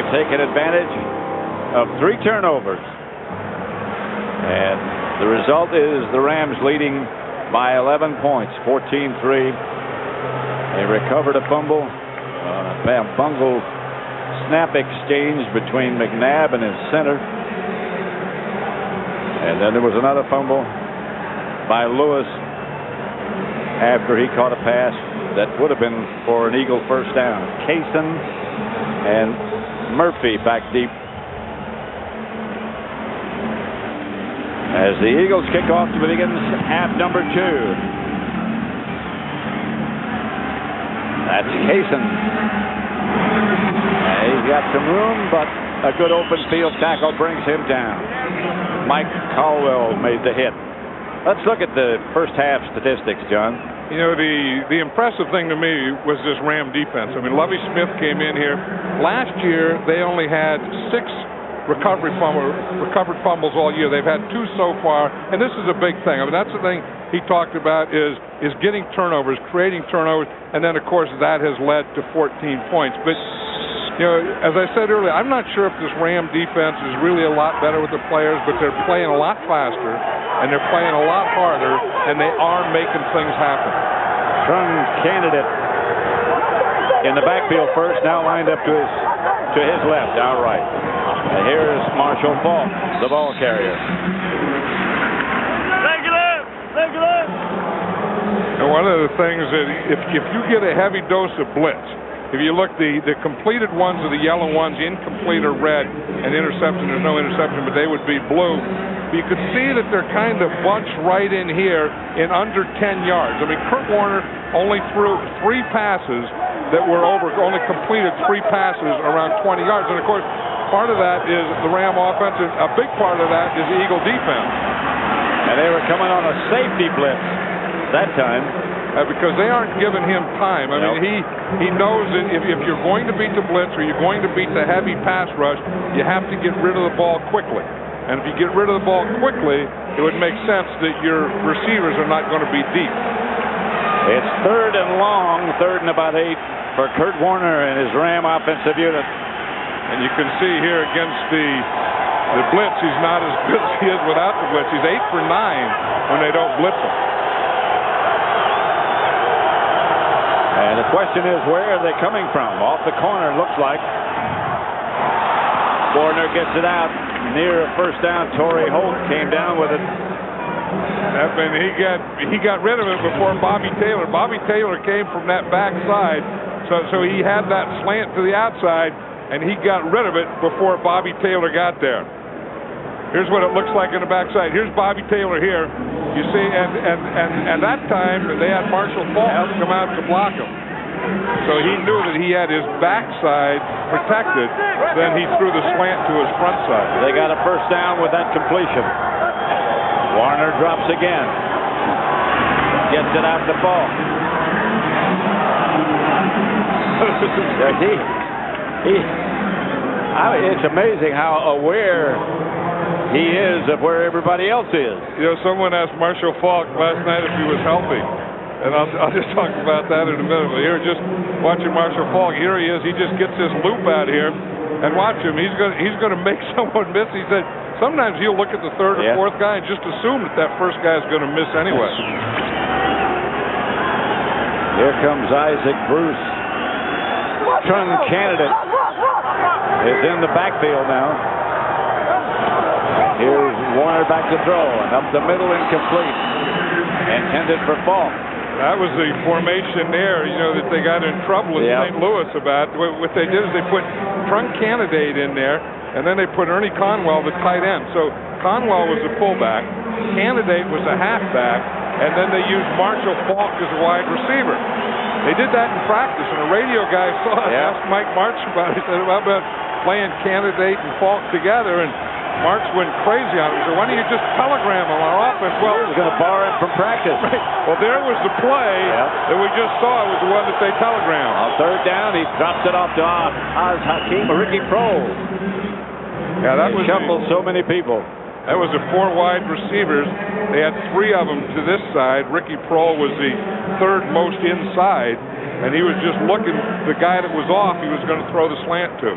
They've taken advantage of 3 turnovers. And the result is the Rams leading by 11 points, 14-3. They recovered a fumble, a bungled snap exchange between McNabb and his center. And then there was another fumble by Lewis after he caught a pass that would have been for an Eagle first down. Kaysen and Murphy back deep. As the Eagles kick off to begin half number 2. That's Kaysen. He's got some room, but a good open field tackle brings him down. Mike Caldwell made the hit. Let's look at the first half statistics, John. You know, the impressive thing to me was this Ram defense. I mean, Lovie Smith came in here. Last year, they only had 6 recovered fumbles all year. They've had 2 so far, and this is a big thing. I mean, that's the thing he talked about is getting turnovers, creating turnovers, and then, of course, that has led to 14 points. But, you know, as I said earlier, I'm not sure if this Ram defense is really a lot better with the players, but they're playing a lot faster, and they're playing a lot harder, and they are making things happen. Trung candidate in the backfield first, now lined up to his left, out right. And here's Marshall Faulk, the ball carrier. Take it up! Take it up! And one of the things that if you get a heavy dose of blitz, if you look, the completed ones are the yellow ones, incomplete are red, and interception, there's no interception, but they would be blue. You could see that they're kind of bunched right in here in under 10 yards. I mean, Kurt Warner only threw 3 passes that were only completed 3 passes around 20 yards. And, of course, part of that is the Ram offense, and a big part of that is the Eagle defense. And they were coming on a safety blitz that time. Because they aren't giving him time. I mean, he knows that if you're going to beat the blitz or you're going to beat the heavy pass rush, you have to get rid of the ball quickly. And if you get rid of the ball quickly, it would make sense that your receivers are not going to be deep. It's 3rd and long, 3rd and about 8 for Kurt Warner and his Ram offensive unit. And you can see here against the blitz, he's not as good as he is without the blitz. He's 8 for 9 when they don't blitz him. And the question is, where are they coming from? Off the corner, looks like. Warner gets it out near a first down. Torrey Holt came down with it. And he got rid of it before Bobby Taylor. Bobby Taylor came from that backside, so he had that slant to the outside, and he got rid of it before Bobby Taylor got there. Here's what it looks like in the backside. Here's Bobby Taylor here. You see, and that time they had Marshall Faulk come out to block him. So he knew that he had his backside protected. Then he threw the slant to his front side. They got a first down with that completion. Warner drops again. Gets it out the ball. It's amazing how aware he is of where everybody else is. You know, someone asked Marshall Faulk last night if he was healthy. And I'll just talk about that in a minute. But here, just watching Marshall Faulk, here he is. He just gets this loop out here. And watch him. He's going to make someone miss. He said sometimes he'll look at the 3rd or 4th guy and just assume that first guy is going to miss anyway. Here comes Isaac Bruce. Trung candidate is in the backfield now. Here's Warner back to throw, and up the middle, incomplete. Intended for Faulk. That was the formation there, you know, that they got in trouble in St. Louis about. What they did is they put Trung Candidate in there, and then they put Ernie Conwell, the tight end. So Conwell was the fullback, Candidate was the halfback, and then they used Marshall Faulk as a wide receiver. They did that in practice, and a radio guy saw it, asked Mike March about it. He said, how about playing Candidate and Faulk together? And March went crazy on it. He said, why don't you just telegram him on our offense? Well, he was going to bar him from practice. Right. Well, there was the play that we just saw. It was the one that they telegrammed. On 3rd down, he drops it off to Oz Hakeem, Ricky Prohl. Yeah, that was shuffled so many people. That was the 4 wide receivers. They had 3 of them to this side. Ricky Prohl was the 3rd most inside, and he was just looking. The guy that was off, he was going to throw the slant to.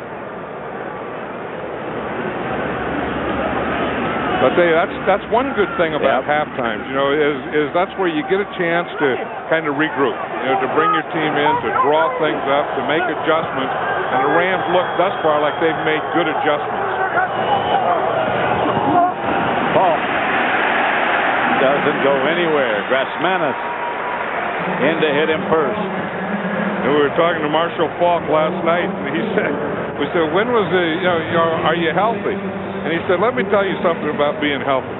But that's one good thing about halftimes, you know, is that's where you get a chance to kind of regroup, you know, to bring your team in, to draw things up, to make adjustments. And the Rams look thus far like they've made good adjustments. Ball doesn't go anywhere. Grasmanis in to hit him first. And we were talking to Marshall Falk last night, and he said, we said, when was are you healthy? And he said, let me tell you something about being healthy.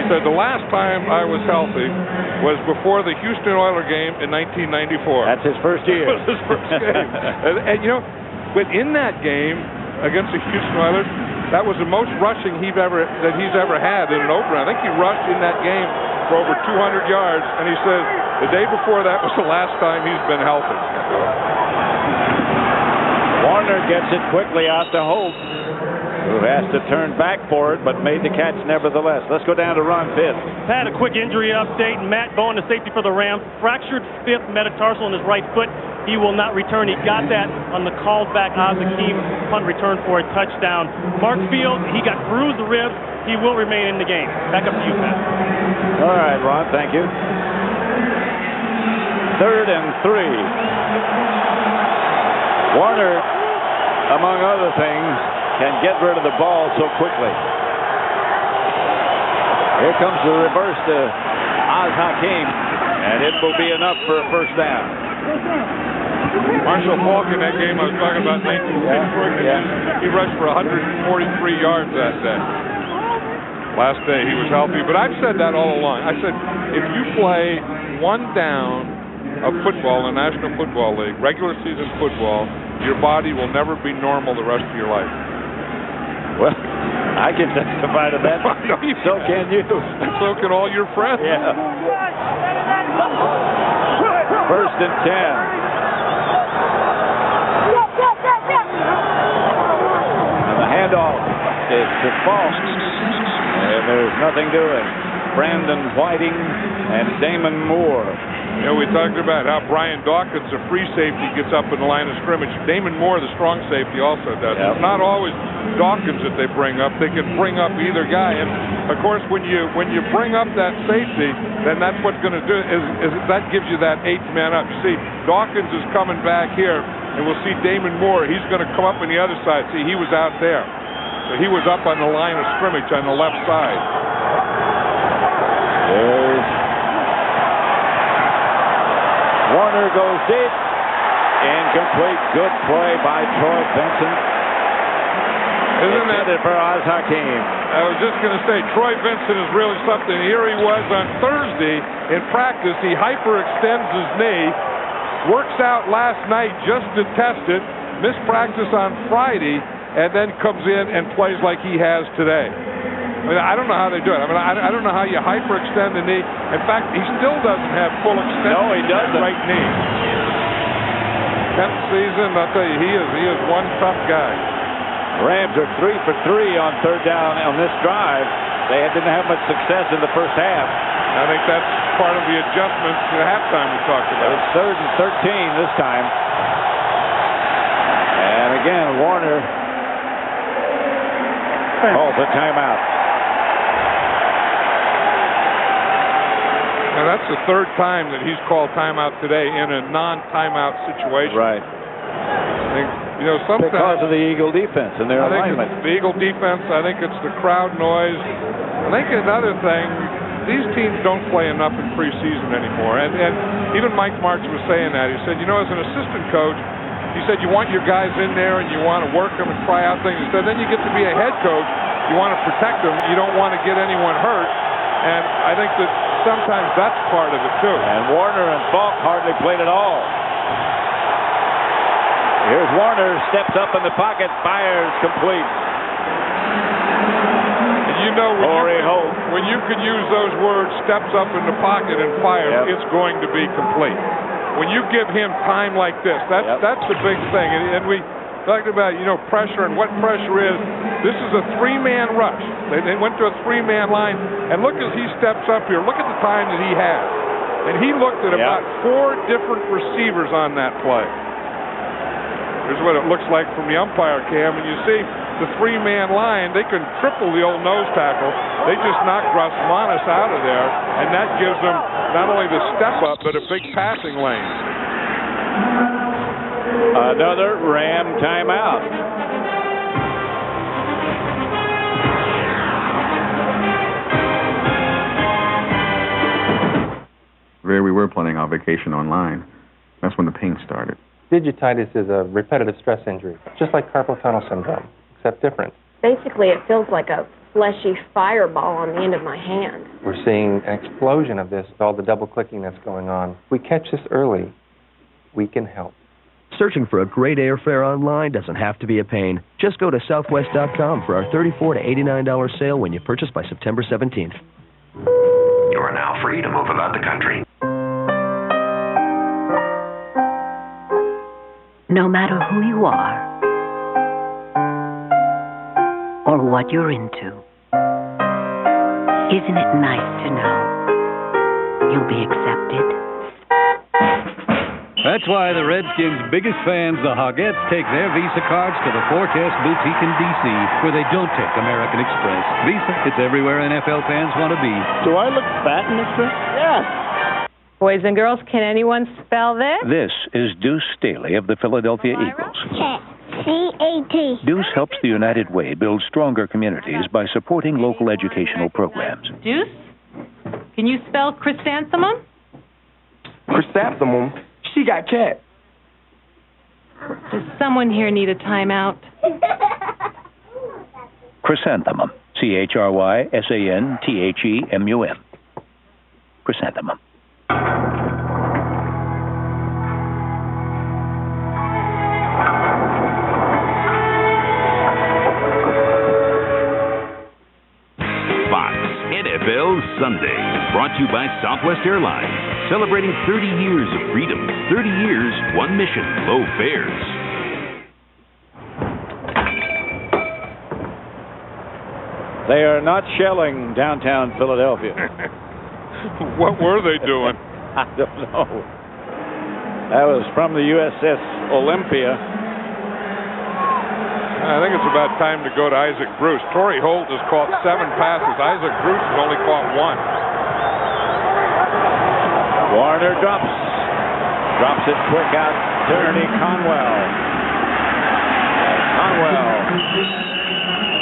He said, the last time I was healthy was before the Houston Oilers game in 1994. That's his first year. That was his first game. and you know, but in that game against the Houston Oilers, that was the most rushing he's ever had in an opener. I think he rushed in that game for over 200 yards, and he said the day before that was the last time he's been healthy. Warner gets it quickly out to Holt, who has to turn back for it, but made the catch nevertheless. Let's go down to Ron Pitt. Had a quick injury update. Matt Bowen, the safety for the Rams, fractured fifth metatarsal in his right foot. He will not return. He got that on the called back Hakeem punt return for a touchdown. Mark Field, he got bruised the ribs. He will remain in the game. Back up to you, Pat. All right, Ron, thank you. 3rd and 3. Warner, among other things, can get rid of the ball so quickly. Here comes the reverse to Hakeem, and it will be enough for a first down. Marshall Falk in that game I was talking about, 1964, he rushed for 143 yards that day. Last day he was healthy, but I've said that all along. I said, if you play one down of football in the National Football League, regular season football, your body will never be normal the rest of your life. Well, I can testify to that. So can you. And so can all your friends. Yeah. 1st and 10. And the handoff is to Falk. And there's nothing doing. Brandon Whiting and Damon Moore. You know, we talked about how Brian Dawkins, the free safety, gets up in the line of scrimmage. Damon Moore, the strong safety, also does. It's not always Dawkins that they bring up. They can bring up either guy. And, of course, when you bring up that safety, then that's what's going to do is that gives you that 8th man up. You see, Dawkins is coming back here, and we'll see Damon Moore. He's going to come up on the other side. See, he was out there. So he was up on the line of scrimmage on the left side. Warner goes deep. Incomplete. Good play by Troy Vincent. Isn't that it for Hakeem? I was just going to say, Troy Vincent is really something. Here he was on Thursday in practice. He hyperextends his knee, works out last night just to test it, missed practice on Friday, and then comes in and plays like he has today. I mean, I don't know how they do it. I mean, I don't know how you hyperextend the knee. In fact, he still doesn't have full extension. No, he doesn't. Right knee. 10th season, I'll tell you, he is one tough guy. Rams are 3 for 3 on 3rd down on this drive. They didn't have much success in the first half. I think that's part of the adjustments at halftime we talked about. It's 3rd and 13 this time. And again, Warner calls a timeout. Now that's the 3rd time that he's called timeout today in a non-timeout situation. Right. I think, you know, sometimes because of the Eagle defense and their alignment. The Eagle defense, I think it's the crowd noise. I think another thing, these teams don't play enough in preseason anymore. And even Mike Martz was saying that. He said, you know, as an assistant coach, he said you want your guys in there and you want to work them and try out things. He said then you get to be a head coach, you want to protect them, you don't want to get anyone hurt. And I think that sometimes that's part of it too. And Warner and Falk hardly played at all. Here's Warner, steps up in the pocket, fires complete. And you know when you could use those words, steps up in the pocket and fires, it's going to be complete. When you give him time like this, that's the big thing. And we talked about, you know, pressure and what pressure is. This is a 3-man rush. They went to a 3-man line, and look as he steps up here. Look at the time that he has. And he looked at about 4 different receivers on that play. Here's what it looks like from the umpire cam, and you see the three-man line, they can triple the old nose tackle. They just knocked Grosmanis out of there, and that gives them not only the step up, but a big passing lane. Another Ram timeout. There we were planning our vacation online. That's when the pain started. Digititis is a repetitive stress injury, just like carpal tunnel syndrome, except different. Basically, it feels like a fleshy fireball on the end of my hand. We're seeing an explosion of this with all the double-clicking that's going on. If we catch this early, we can help. Searching for a great airfare online doesn't have to be a pain. Just go to Southwest.com for our $34 to $89 sale when you purchase by September 17th. You are now free to move about the country. No matter who you are or what you're into, isn't it nice to know you'll be accepted? That's why the Redskins' biggest fans, the Hoggettes, take their Visa cards to the Forecast Boutique in D.C., where they don't take American Express. Visa, it's everywhere NFL fans want to be. Do I look fat in this dress? Yes. Boys and girls, can anyone spell this? This is Deuce Staley of the Philadelphia Eagles. C-A-T. Deuce helps the United Way build stronger communities by supporting local educational programs. Deuce? Can you spell chrysanthemum? Chrysanthemum? She got cat. Does someone here need a timeout? Chrysanthemum. CHRYSANTHEMUM. Chrysanthemum. Fox NFL Sunday, brought to you by Southwest Airlines, celebrating 30 years of freedom, 30 years, one mission, low fares. They are not shelling downtown Philadelphia. What were they doing? I don't know. That was from the USS Olympia. I think it's about time to go to Isaac Bruce. Torrey Holt has caught 7 passes. Isaac Bruce has only caught 1. Warner drops it quick out to Ernie Conwell. And Conwell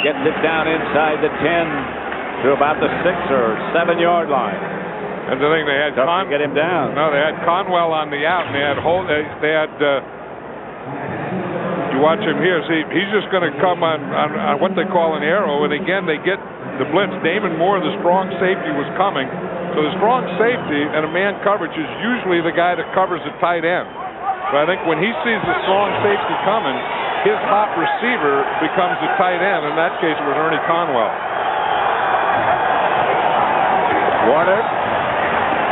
gets it down inside the 10 to about the 6 or 7 yard line. And the thing they had to get him down. No, they had Conwell on the out, and they had Holt. They had. You watch him here. See, he's just going to come on what they call an arrow, and again they get the blitz. Damon Moore, the strong safety, was coming. So the strong safety and a man coverage is usually the guy that covers the tight end. But I think when he sees the strong safety coming, his hot receiver becomes the tight end. In that case, it was Ernie Conwell. Warner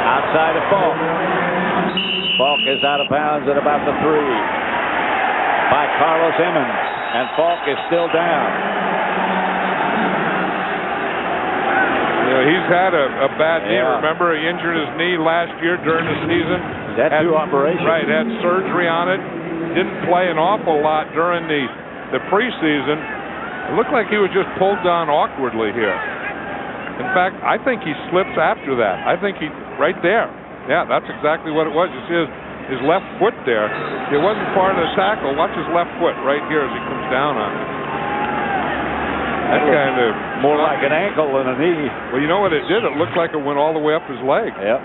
outside of Falk. Falk is out of bounds at about the 3 by Carlos Emmons, and Falk is still down. He's had a bad knee. Yeah. Remember, he injured his knee last year during the season. Had 2 operations. Right, had surgery on it. Didn't play an awful lot during the preseason. It looked like he was just pulled down awkwardly here. In fact, I think he slips after that. I think right there. Yeah, that's exactly what it was. You see his left foot there. It wasn't part of the tackle. Watch his left foot right here as he comes down on it. That kind of more like an ankle than a knee. Well, you know what it did? It looked like it went all the way up his leg. Yep.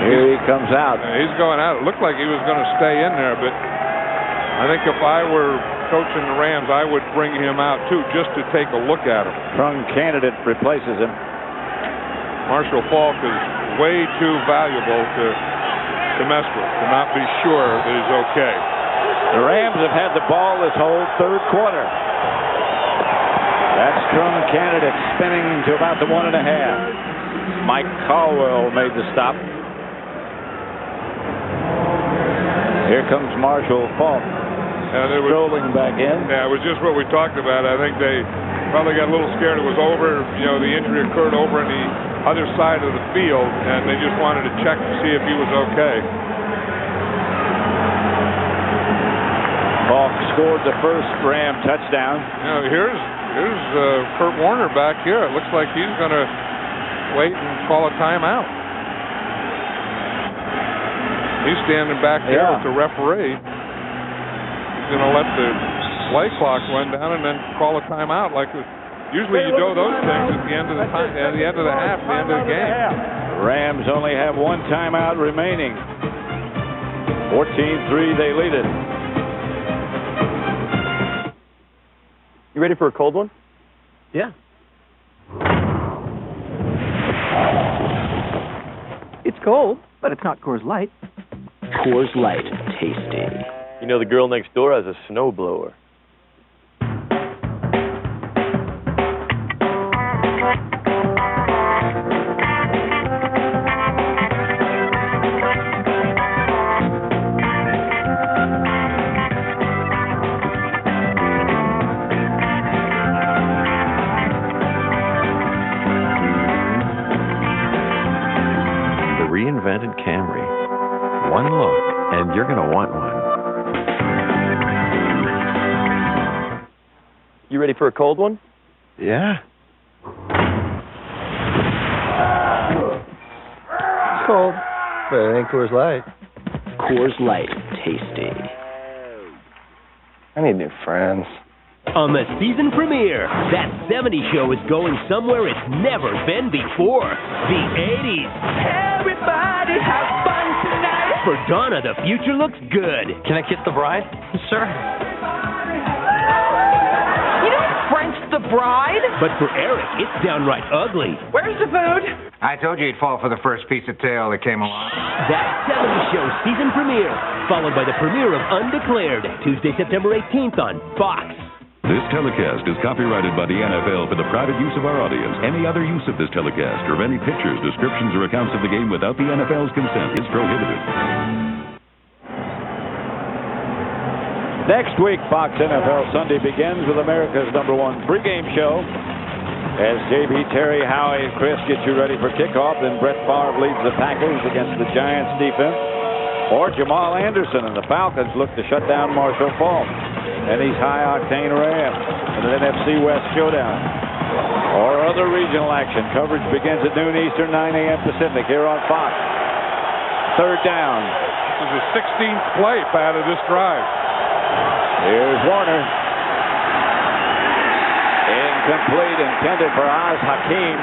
Here he comes out. He's going out. It looked like he was going to stay in there, but I think if I were coaching the Rams, I would bring him out too, just to take a look at him. Strong candidate replaces him. Marshall Falk is way too valuable to mess with, to not be sure that he's okay. The Rams have had the ball this whole 3rd quarter. That strong candidate spinning to about the 1.5. Mike Caldwell made the stop. Here comes Marshall Falk. Strolling back in. Yeah, it was just what we talked about. I think they probably got a little scared it was over. The injury occurred over on the other side of the field, and they just wanted to check to see if he was okay. scored the first Ram touchdown. Here's Kurt Warner back here. It looks like he's going to wait and call a timeout. He's standing back there with the referee. He's going to let the play clock run down and then call a timeout. Like usually you do those things at the end of the time, at the end of the half, the end of the game. Rams only have one timeout remaining. 14-3, they lead it. You ready for a cold one? Yeah. It's cold, but it's not Coors Light. Coors Light, tasty. You know the girl next door has a snowblower. Reinvented Camry. One look, and you're going to want one. You ready for a cold one? Yeah. Cold, but it ain't Coors Light. Coors Light, tasty. I need new friends. On the season premiere, that 70s show is going somewhere it's never been before. The 80s. Everybody have fun tonight. For Donna, the future looks good. Can I kiss the bride? Sure. You don't French the bride? But for Eric, it's downright ugly. Where's the food? I told you he'd fall for the first piece of tail that came along. That 70s show season premiere, followed by the premiere of Undeclared, Tuesday, September 18th on Fox. This telecast is copyrighted by the NFL for the private use of our audience. Any other use of this telecast or of any pictures, descriptions, or accounts of the game without the NFL's consent is prohibited. Next week, Fox NFL Sunday begins with America's #1 pregame show. As JB, Terry, Howie, and Chris get you ready for kickoff, then Brett Favre leads the Packers against the Giants defense. Or Jamal Anderson and the Falcons look to shut down Marshall Faulk and these high-octane Rams in an NFC West showdown. Or other regional action. Coverage begins at noon Eastern, 9 a.m. Pacific here on Fox. Third down. This is the 16th play, Pat, of this drive. Here's Warner. Incomplete, intended for Oz Hakeem.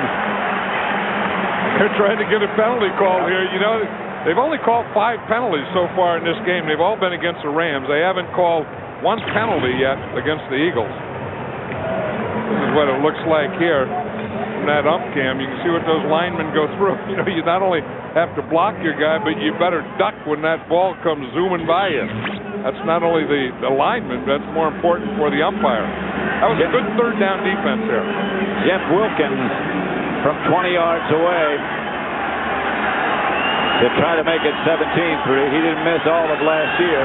They're trying to get a penalty call here. You know, they've only called 5 penalties so far in this game. They've all been against the Rams. They haven't called one penalty yet against the Eagles. This is what it looks like here from that ump cam. You can see what those linemen go through. You know, you not only have to block your guy, but you better duck when that ball comes zooming by you. That's not only the lineman, but that's more important for the umpire. That was a good third down defense there. Jeff Wilkins from 20 yards away to try to make it 17-3. He didn't miss all of last year.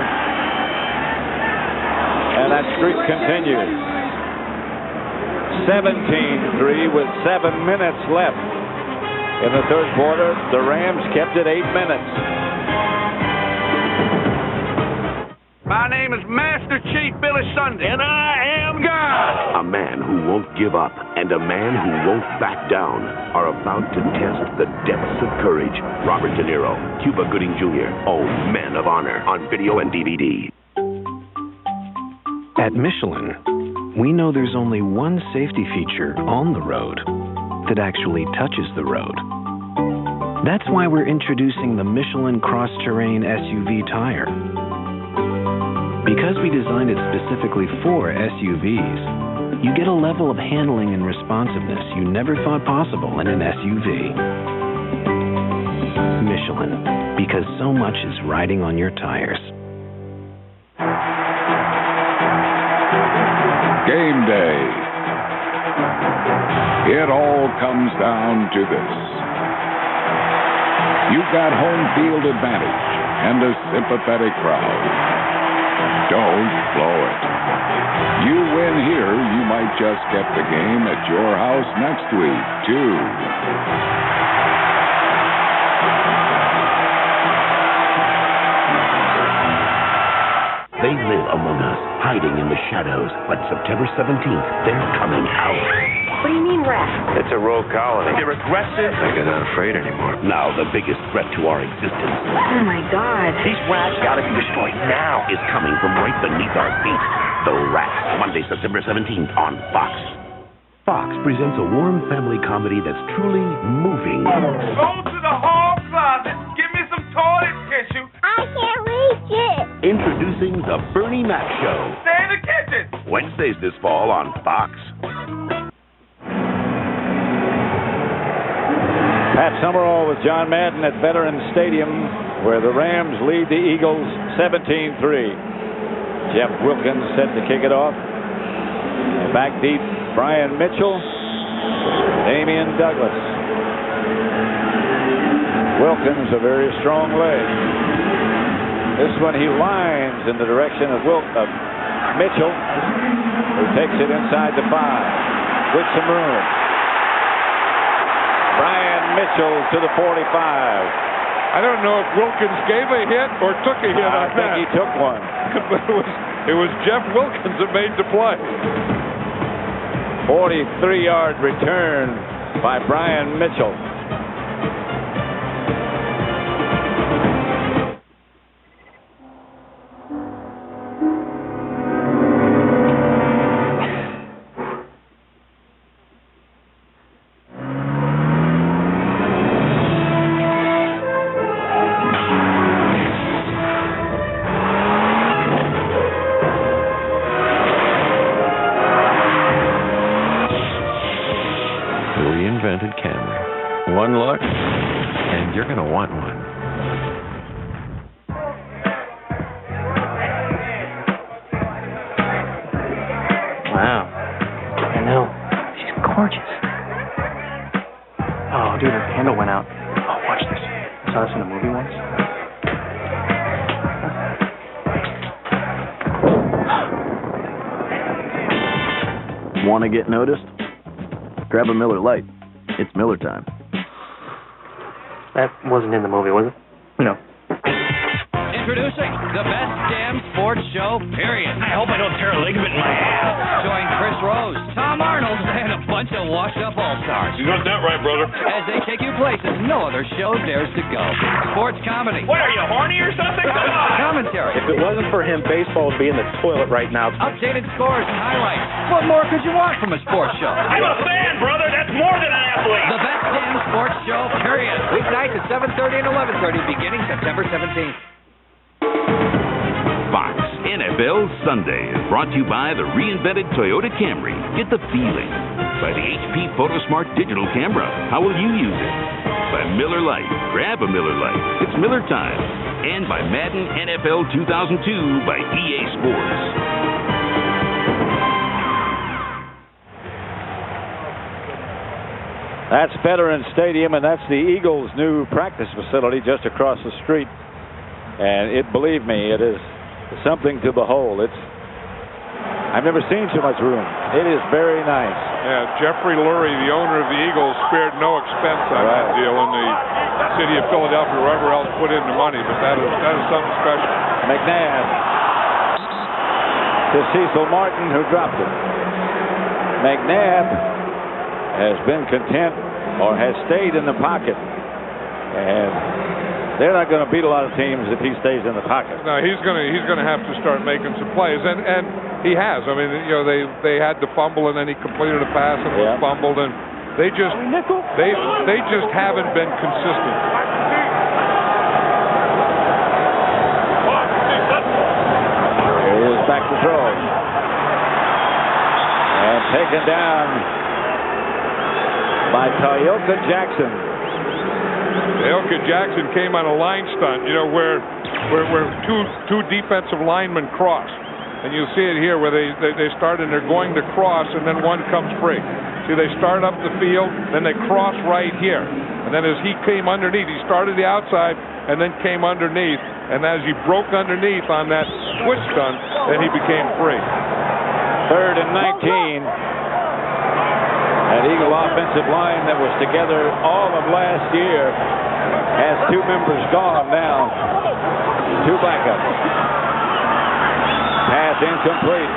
And that streak continues. 17-3 with 7 minutes left in the third quarter. The Rams kept it 8 minutes. My name is Master Chief Billy Sunday, and I am God. A man who won't give up and a man who won't back down are about to test the depths of courage. Robert De Niro, Cuba Gooding Jr., oh, Men of Honor, on video and DVD. At Michelin, we know there's only one safety feature on the road that actually touches the road. That's why we're introducing the Michelin Cross Terrain SUV tire. Because we designed it specifically for SUVs, you get a level of handling and responsiveness you never thought possible in an SUV. Michelin, because so much is riding on your tires. Game day. It all comes down to this. You've got home field advantage and a sympathetic crowd. Don't blow it. You win here, you might just get the game at your house next week, too. They live among us, hiding in the shadows, but September 17th, they're coming out. What do you mean, rats? It's a rogue colony. They're aggressive. They're not afraid anymore. Now the biggest threat to our existence. Oh, my God. These rats gotta be destroyed now. Is coming from right beneath our feet. The Rats, Monday, September 17th on Fox. Fox presents a warm family comedy that's truly moving. Go to the hall closet. Give me some toilet tissue. I can't reach it. Introducing The Bernie Mac Show. Stay in the kitchen. Wednesdays this fall on Fox. Pat Summerall with John Madden at Veterans Stadium, where the Rams lead the Eagles 17-3. Jeff Wilkins set to kick it off. And back deep, Brian Mitchell, Damian Douglas. Wilkins, a very strong leg. This one he lines in the direction of Mitchell, who takes it inside the 5 with some room. Brian Mitchell to the 45. I don't know if Wilkins gave a hit or took a hit on that. I think he took one. But it was Jeff Wilkins that made the play. 43-yard return by Brian Mitchell. Reinvented Camry. One look, and you're going to want one. Wow. I know. She's gorgeous. Oh, dude, her candle went out. Oh, watch this. I saw this in a movie once. Want to get noticed? Grab a Miller Lite. It's Miller time. That wasn't in the movie, was it? No. Introducing the best damn sports show, period. I hope I don't tear a ligament in my ass. Join Chris Rose, Tom Arnold, and a bunch of washed-up all-stars. You got that right, brother. As they take you places no other show dares to go. Sports comedy. What, are you horny or something? Commentary. If it wasn't for him, baseball would be in the toilet right now. Updated scores and highlights. What more could you want from a sports show? I'm a fan, brother. That's more than an athlete. The best damn sports show, period. Weeknights at 7:30 and 11:30, beginning September 17th. Fox NFL Sunday is brought to you by the reinvented Toyota Camry. Get the feeling. By the HP PhotoSmart digital camera. How will you use it? By Miller Lite. Grab a Miller Lite. It's Miller time. And by Madden NFL 2002 by EA Sports. That's Veterans Stadium, and that's the Eagles' new practice facility just across the street. And believe me, it is something to behold. I've never seen so much room. It is very nice. Yeah, Jeffrey Lurie, the owner of the Eagles, spared no expense on that deal, and the city of Philadelphia, wherever else, put in the money. But that is something special. McNabb to Cecil Martin, who dropped it. McNabb has been content, or has stayed in the pocket, and they're not going to beat a lot of teams if he stays in the pocket. No, he's going to have to start making some plays, and he has. I mean, you know, they had the fumble, and then he completed a pass and was fumbled, and they just haven't been consistent. Here he is back to throw, and taken down by Tyoka Jackson. Tyoka Jackson came on a line stunt, you know, where two defensive linemen cross. And you see it here where they start and they're going to cross, and then one comes free. See, they start up the field, then they cross right here. And then as he came underneath, he started the outside and then came underneath. And as he broke underneath on that switch stunt, then he became free. 3rd and 19. That Eagle offensive line that was together all of last year has 2 members gone now. 2 backups. Pass It's incomplete.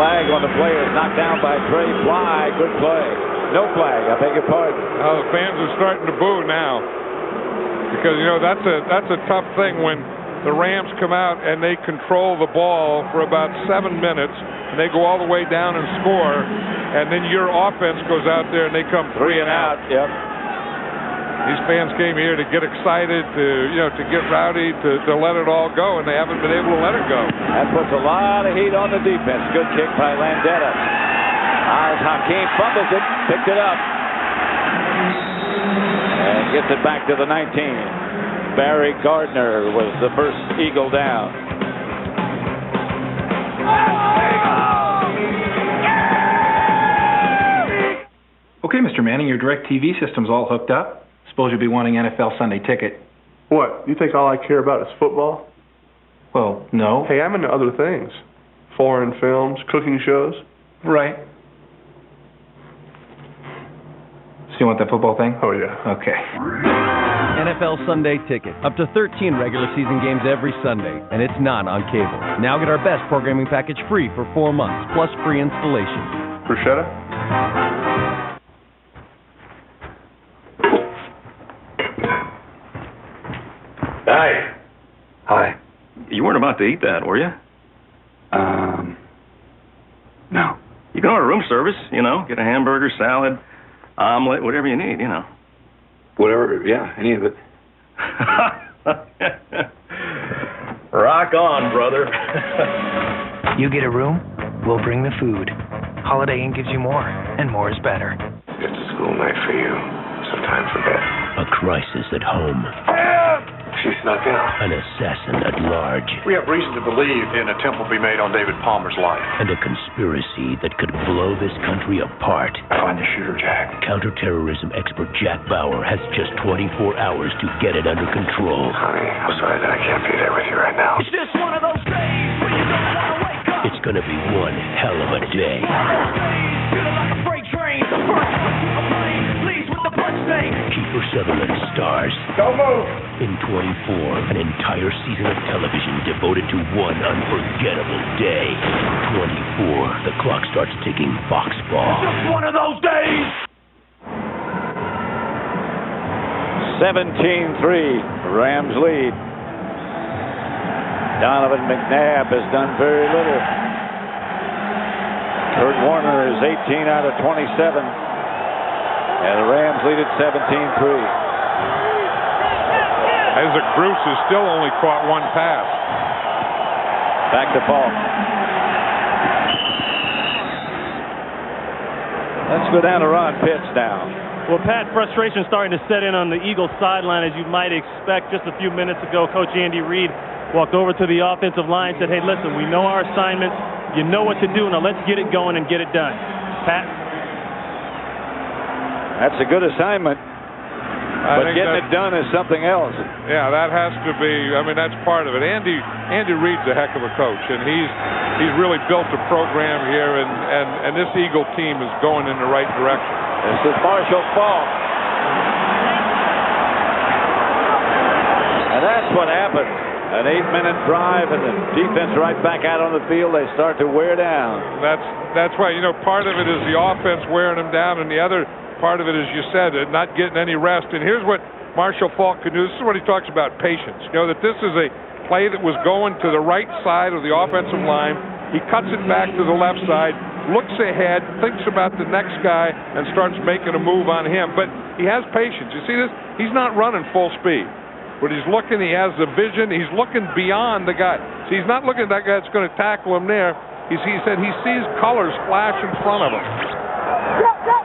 Flag on the play is knocked down by Trey Fly. Good play. No flag. I beg your pardon. Oh, the fans are starting to boo now because that's a tough thing when the Rams come out and they control the ball for about 7 minutes and they go all the way down and score, and then your offense goes out there and they come 3 and out. Yep. These fans came here to get excited, to get rowdy, to let it all go, and they haven't been able to let it go. That puts a lot of heat on the defense. Good kick by Landeta. As Hakeem fumbles it, picked it up, and gets it back to the 19. Barry Gardner was the first Eagle down. Okay, Mr. Manning, your DirecTV system's all hooked up. Suppose you'll be wanting NFL Sunday Ticket. What? You think all I care about is football? Well, no. Hey, I'm into other things. Foreign films, cooking shows. Right. So you want that football thing? Oh, yeah. Okay. NFL Sunday Ticket. Up to 13 regular season games every Sunday, and it's not on cable. Now get our best programming package free for 4 months, plus free installation. Bruschetta? Hi. Hi. You weren't about to eat that, were you? No. You can order room service, get a hamburger, salad, omelet, whatever you need, Whatever, yeah, any of it. Rock on, brother. You get a room, we'll bring the food. Holiday Inn gives you more, and more is better. It's a school night for you, so time for bed. A crisis at home. She snuck out. An assassin at large. We have reason to believe an attempt will be made on David Palmer's life. And a conspiracy that could blow this country apart. Find the shooter, Jack. Counterterrorism expert Jack Bauer has just 24 hours to get it under control. Honey, I'm sorry that I can't be there with you right now. It's just one of those days when you don't want to wake up. It's gonna be one hell of a day. Feeling like a freight train. The first one to a plane leaves with the bloodstains. Kiefer Sutherland stars. Don't move. In 24, an entire season of television devoted to one unforgettable day. 24, the clock starts ticking Foxball. Just one of those days. 17-3, Rams lead. Donovan McNabb has done very little. Kurt Warner is 18 out of 27. And the Rams lead at 17-3. Isaac Bruce has still only caught one pass. Back to Falk. Let's go down to Ron Pitts now. Well, Pat, frustration starting to set in on the Eagles sideline, as you might expect. Just a few minutes ago, Coach Andy Reid walked over to the offensive line and said, hey, listen, we know our assignments. You know what to do. Now let's get it going and get it done. Pat? That's a good assignment. But getting it done is something else. Yeah, that has to be. That's part of it. Andy Reid's a heck of a coach, and he's really built a program here, and this Eagle team is going in the right direction. This is Marshall Falk. And that's what happened. An 8-minute drive, and the defense right back out on the field. They start to wear down. That's why, part of it is the offense wearing them down, and the other part of it, as you said, not getting any rest. And here's what Marshall Falk can do. This is what he talks about, patience. That this is a play that was going to the right side of the offensive line. He cuts it back to the left side, looks ahead, thinks about the next guy, and starts making a move on him. But he has patience. You see this? He's not running full speed. But he's looking, he has the vision, he's looking beyond the guy. So he's not looking at that guy that's going to tackle him there. He said he sees colors flash in front of him.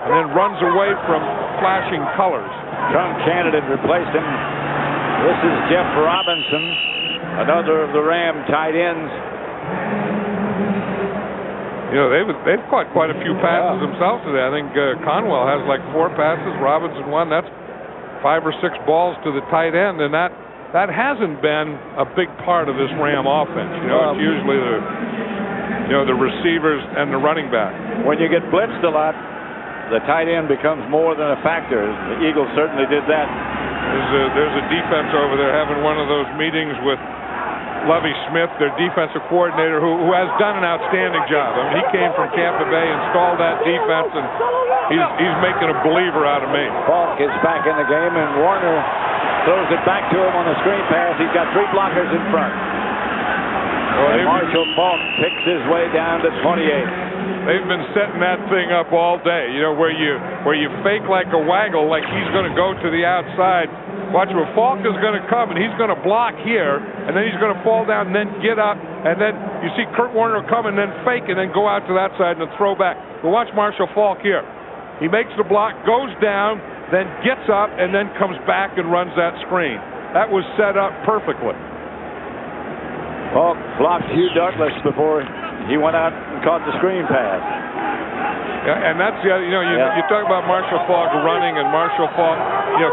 And then runs away from flashing colors. Young candidate replaced him. This is Jeff Robinson, another of the Ram tight ends. They've caught quite a few passes themselves today. I think Conwell has like 4 passes, Robinson 1. That's 5 or 6 balls to the tight end, and that hasn't been a big part of this Ram offense. It's usually the receivers and the running back. When you get blitzed a lot, the tight end becomes more than a factor. The Eagles certainly did that. There's a defense over there having one of those meetings with Lovie Smith, their defensive coordinator, who has done an outstanding job. I mean, he came from Tampa Bay, installed that defense, and he's making a believer out of me. Falk is back in the game, and Warner throws it back to him on the screen pass. He's got 3 blockers in front. And Marshall Falk picks his way down to 28. They've been setting that thing up all day, you know, where you fake like a waggle, like he's going to go to the outside. Watch, where Falk is going to come, and he's going to block here, and then he's going to fall down and then get up, and then you see Kurt Warner come and then fake and then go out to that side and then throw back. But watch Marshall Falk here. He makes the block, goes down, then gets up, and then comes back and runs that screen. That was set up perfectly. Falk blocked Hugh Douglas before he went out and caught the screen pass. Yeah, and that's the other, you talk about Marshall Falk running and Marshall Falk,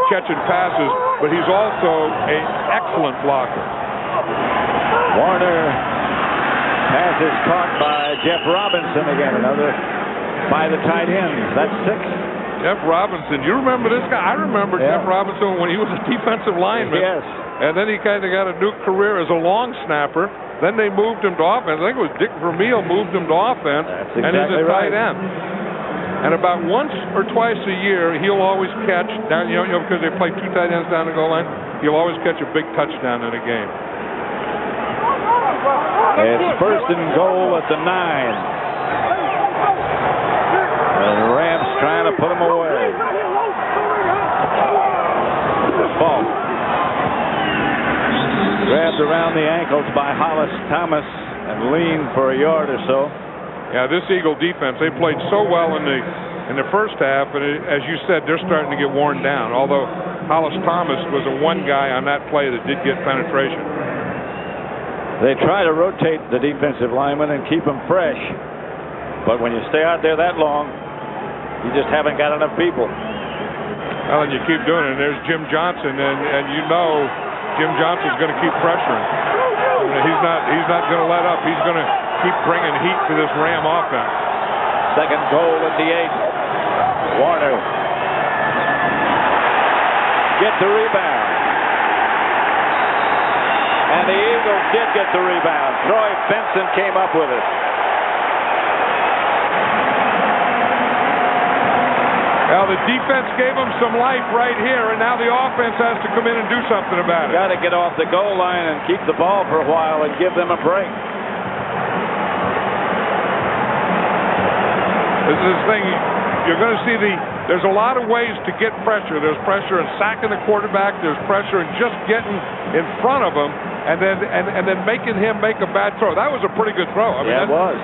catching passes, but he's also an excellent blocker. Warner pass is caught by Jeff Robinson again, another by the tight end. That's 6. Jeff Robinson, you remember this guy? I remember Jeff Robinson when he was a defensive lineman. Yes. And then he kind of got a new career as a long snapper. Then they moved him to offense. I think it was Dick Vermeil moved him to offense. That's and he's a tight right. end. And about once or twice a year, he'll always catch down. Because they play 2 tight ends down the goal line, he'll always catch a big touchdown in a game. It's 1st and goal at the 9. And the Rams trying to put him away. Falk. Grabbed around the ankles by Hollis Thomas and leaned for a yard or so. Yeah, this Eagle defense, they played so well in the first half, and as you said, they're starting to get worn down, although Hollis Thomas was the one guy on that play that did get penetration. They try to rotate the defensive linemen and keep them fresh, but when you stay out there that long, you just haven't got enough people. Well, and you keep doing it, and there's Jim Johnson, and Jim Johnson's going to keep pressuring. I mean, he's not going to let up. He's going to keep bringing heat to this Ram offense. 2nd goal at the 8. Warner get the rebound. And the Eagles did get the rebound. Troy Benson came up with it. Well, the defense gave them some life right here, and now the offense has to come in and do something about it. Got to get off the goal line and keep the ball for a while and give them a break. This is the thing. You're going to see there's a lot of ways to get pressure. There's pressure in sacking the quarterback. There's pressure in just getting in front of him and then making him make a bad throw. That was a pretty good throw. I mean, it was.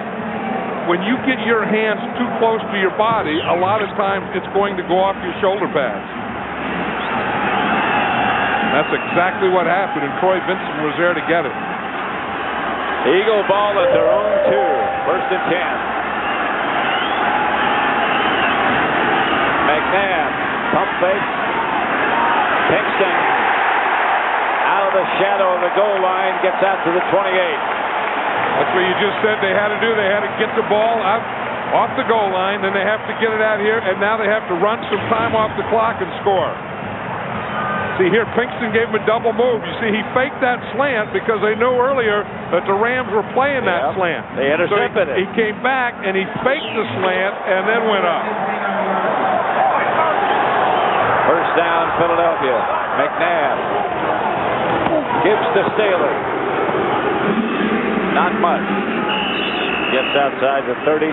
When you get your hands too close to your body, a lot of times it's going to go off your shoulder pads. That's exactly what happened, and Troy Vincent was there to get it. Eagle ball at their own 2. 1st and 10. McNabb, pump fake. Pinkston out of the shadow of the goal line, gets out to the 28. That's what you just said they had to do. They had to get the ball out off the goal line, then they have to get it out here, and now they have to run some time off the clock and score. See here, Pinkston gave him a double move. You see, he faked that slant because they knew earlier that the Rams were playing that slant. They intercepted it. He came back, and he faked the slant and then went up. 1st down, Philadelphia. McNabb gives to Staley. Not much. Gets outside the 30.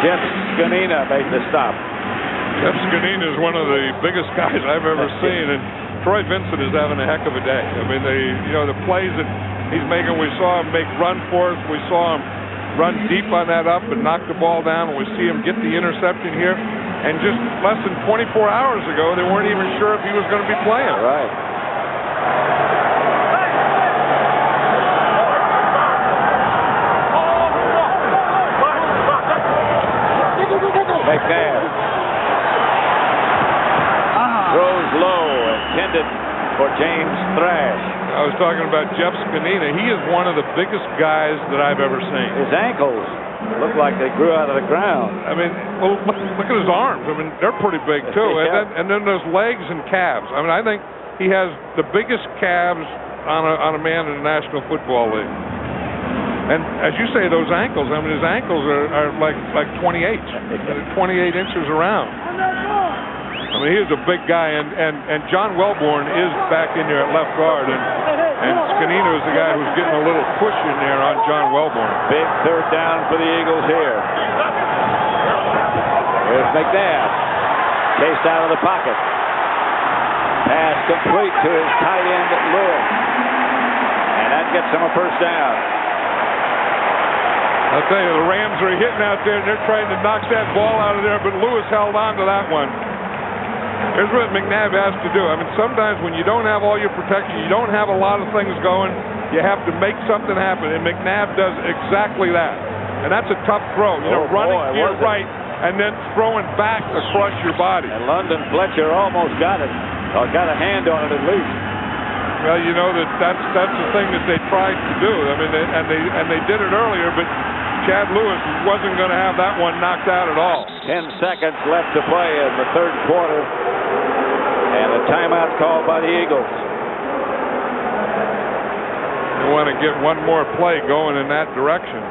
Jeff Scanina made the stop. Jeff Scanina is one of the biggest guys I've ever seen, and Troy Vincent is having a heck of a day. I mean, the plays that he's making, we saw him make run for us. We saw him run deep on that up and knock the ball down, and we see him get the interception here. And just less than 24 hours ago, they weren't even sure if he was going to be playing. Right. McNabb throws low, intended for James Thrash. I was talking about Jeff Scanina. He is one of the biggest guys that I've ever seen. His ankles look like they grew out of the ground. I mean, well, look at his arms. I mean, they're pretty big too. And then those legs and calves. I mean, I think he has the biggest calves on a man in the National Football League. And as you say, those ankles, I mean, his ankles are like 28, 28 inches around. I mean, he is a big guy, and John Wellborn is back in there at left guard, and Scanino is the guy who's getting a little push in there on John Wellborn. Big third down for the Eagles here. Here's McNabb, chased out of the pocket. Pass complete to his tight end, Lewis. And that gets him a first down. I'll tell you, the Rams are hitting out there, and they're trying to knock that ball out of there, but Lewis held on to that one. Here's what McNabb has to do. I mean, sometimes when you don't have all your protection, you don't have a lot of things going, you have to make something happen, and McNabb does exactly that. And that's a tough throw, running to your right and then throwing back across your body. And London Fletcher almost got it, or got a hand on it at least. Well, you know that's the thing that they tried to do. I mean, they did it earlier, but Chad Lewis wasn't going to have that one knocked out at all. 10 seconds left to play in the third quarter, and a timeout called by the Eagles. You want to get one more play going in that direction.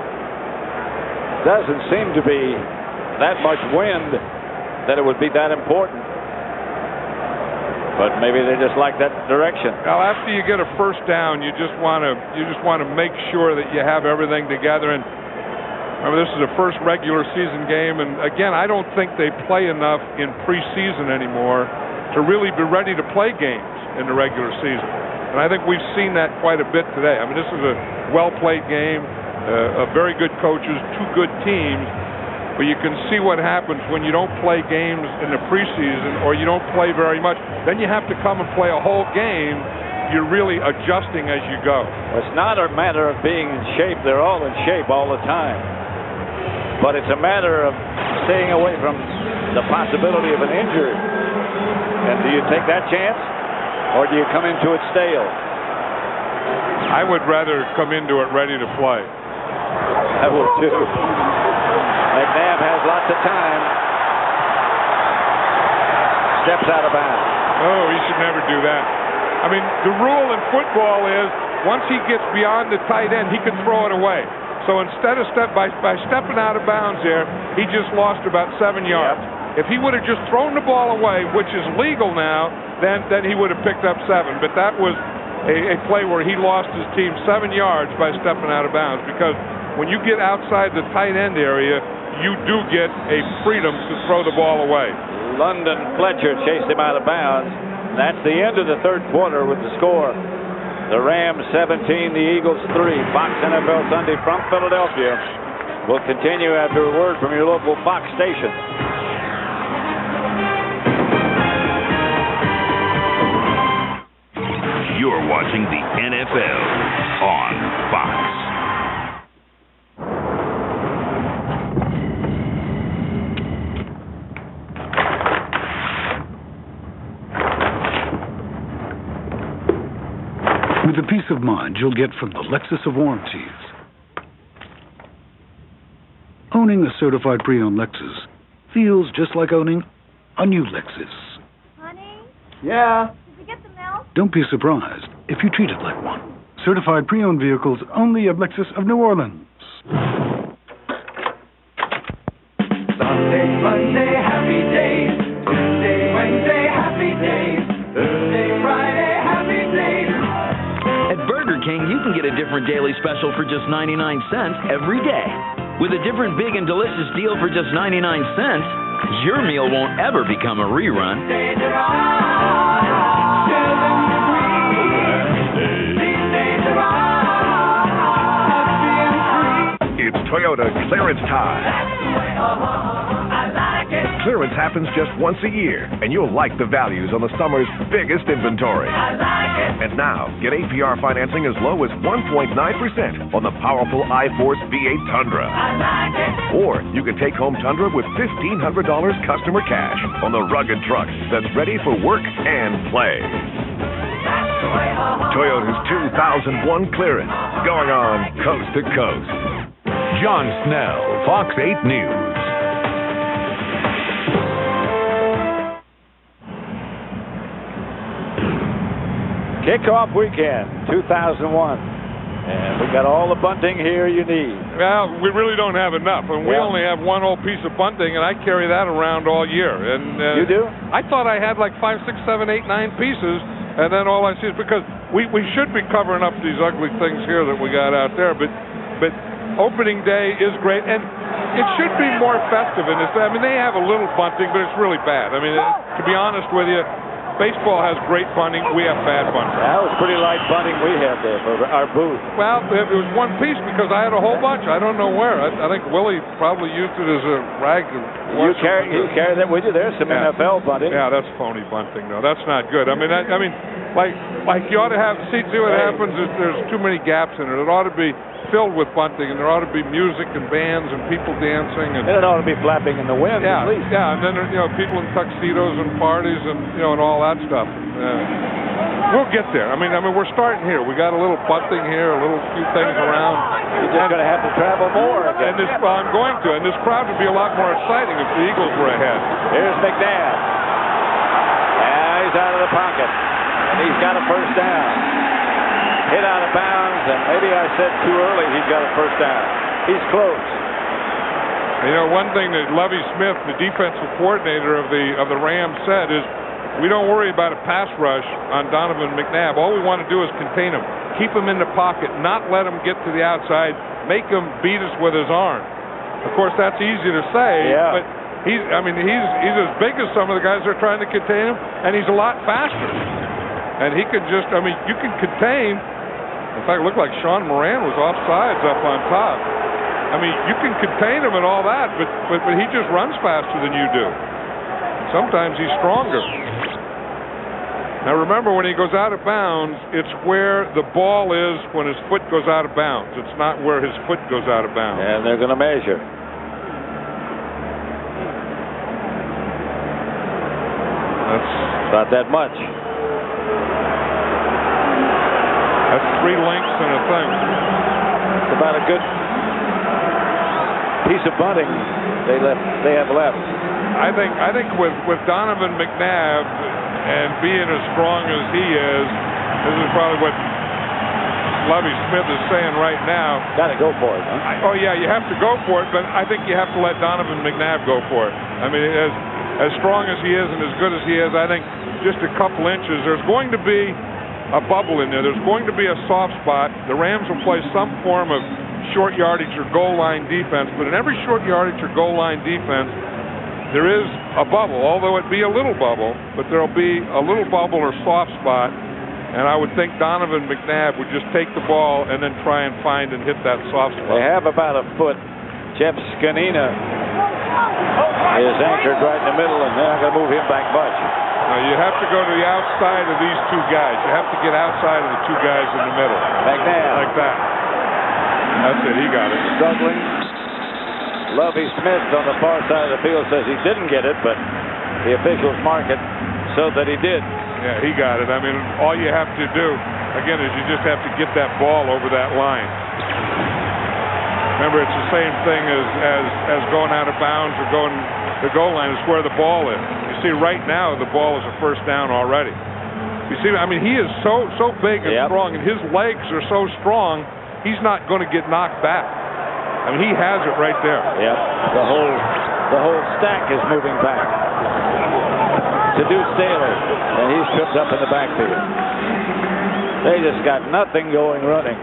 Doesn't seem to be that much wind that it would be that important. But maybe they just like that direction. Well, after you get a first down, you just want to make sure that you have everything together. And remember, this is the first regular season game, and again, I don't think they play enough in preseason anymore to really be ready to play games in the regular season. And I think we've seen that quite a bit today. I mean, this is a well-played game, very good coaches, two good teams. But you can see what happens when you don't play games in the preseason or you don't play very much. Then you have to come and play a whole game. You're really adjusting as you go. It's not a matter of being in shape. They're all in shape all the time. But it's a matter of staying away from the possibility of an injury. And do you take that chance, or do you come into it stale? I would rather come into it ready to play. I would too. McNabb has lots of time. Steps out of bounds. Oh, he should never do that. I mean, the rule in football is once he gets beyond the tight end, he can throw it away. So instead of by stepping out of bounds there, he just lost about 7 yards. Yep. If he would have just thrown the ball away, which is legal now, then he would have picked up 7. But that was a play where he lost his team 7 yards by stepping out of bounds, because when you get outside the tight end area, you do get a freedom to throw the ball away. London Fletcher chased him out of bounds. That's the end of the third quarter with the score. The Rams 17, the Eagles 3. Fox NFL Sunday from Philadelphia will continue after a word from your local Fox station. You're watching the NFL on Fox. With the peace of mind you'll get from the Lexus of warranties. Owning a certified pre-owned Lexus feels just like owning a new Lexus. Honey? Yeah? Did you get the milk? Don't be surprised if you treat it like one. Certified pre-owned vehicles only at Lexus of New Orleans. Sunday, Monday, happy days. Tuesday, Wednesday, happy days. Thursday, Friday, happy days. At Burger King, you can get a different daily special for just 99 cents every day. With a different big and delicious deal for just 99 cents, your meal won't ever become a rerun. It's Toyota Clearance Time. Clearance happens just once a year, and you'll like the values on the summer's biggest inventory. And now, get APR financing as low as 1.9% on the powerful iForce V8 Tundra. Or you can take home Tundra with $1,500 customer cash on the rugged truck that's ready for work and play. Toyota's 2001 Clearance, going on coast to coast. John Snell, Fox 8 News. Kickoff weekend, 2001. And we got all the bunting here you need. Well, we really don't have enough, and we only have one old piece of bunting, and I carry that around all year. And you do? I thought I had like 5, 6, 7, 8, 9 pieces, and then all I see is because we should be covering up these ugly things here that we got out there, but opening day is great, and it should be more festive. And I mean, they have a little bunting, but it's really bad. I mean, to be honest with you, baseball has great bunting. We have bad bunting. That was pretty light bunting we had there for our booth. Well, it was one piece because I had a whole bunch. I don't know where. I think Willie probably used it as a rag. You carry that with you? There's some NFL bunting. Yeah, that's phony bunting, though. That's not good. I mean, like you ought to have. See what happens is there's too many gaps in it. It ought to be filled with bunting, and there ought to be music and bands and people dancing, and it ought to be flapping in the wind. Yeah, at least. Yeah, and then people in tuxedos and parties and and all that stuff. We'll get there. I mean, we're starting here. We got a little bunting here, a little few things around. You're just going to have to travel more again. And I'm going to, and this crowd would be a lot more exciting if the Eagles were ahead. Here's McNabb. Yeah, he's out of the pocket, and he's got a first down. Hit out of bounds, and maybe I said too early he's got a first down. He's close. One thing that Lovie Smith, the defensive coordinator of the Rams, said is, we don't worry about a pass rush on Donovan McNabb. All we want to do is contain him, keep him in the pocket, not let him get to the outside, make him beat us with his arm. Of course, that's easy to say, but he's as big as some of the guys that are trying to contain him, and he's a lot faster. And he can just, you can contain. In fact, it looked like Sean Moran was offsides up on top. You can contain him and all that, but he just runs faster than you do. Sometimes he's stronger. Now remember, when he goes out of bounds, it's where the ball is when his foot goes out of bounds. It's not where his foot goes out of bounds. And they're going to measure. That's not that much. That's 3 lengths and a thing. It's about a good piece of bunting they have left. I think with Donovan McNabb and being as strong as he is, this is probably what Lovie Smith is saying right now. Got to go for it, huh? You have to go for it, but I think you have to let Donovan McNabb go for it. As strong as he is and as good as he is, I think just a couple inches. There's going to be a bubble in there. There's going to be a soft spot. The Rams will play some form of short yardage or goal line defense, but in every short yardage or goal line defense, there is a bubble, although it be a little bubble, but there'll be a little bubble or soft spot, and I would think Donovan McNabb would just take the ball and then try and find and hit that soft spot. They have about a foot. Jeff Scanina is anchored right in the middle, and they're not going to move him back much. You have to go to the outside of these 2 guys. You have to get outside of the 2 guys in the middle. McNabb. Like that. That's it. He got it. Struggling. Lovie Smith on the far side of the field says he didn't get it, but the officials mark it so that he did. Yeah, he got it. All you have to do, again, is you just have to get that ball over that line. Remember, it's the same thing as going out of bounds or going the goal line. Is where the ball is. You see, right now, the ball is a first down already. You see, he is so big and strong, and his legs are so strong, he's not going to get knocked back. He has it right there. Yep. The whole stack is moving back to Deuce Staley, and he's tripped up in the backfield. They just got nothing going running.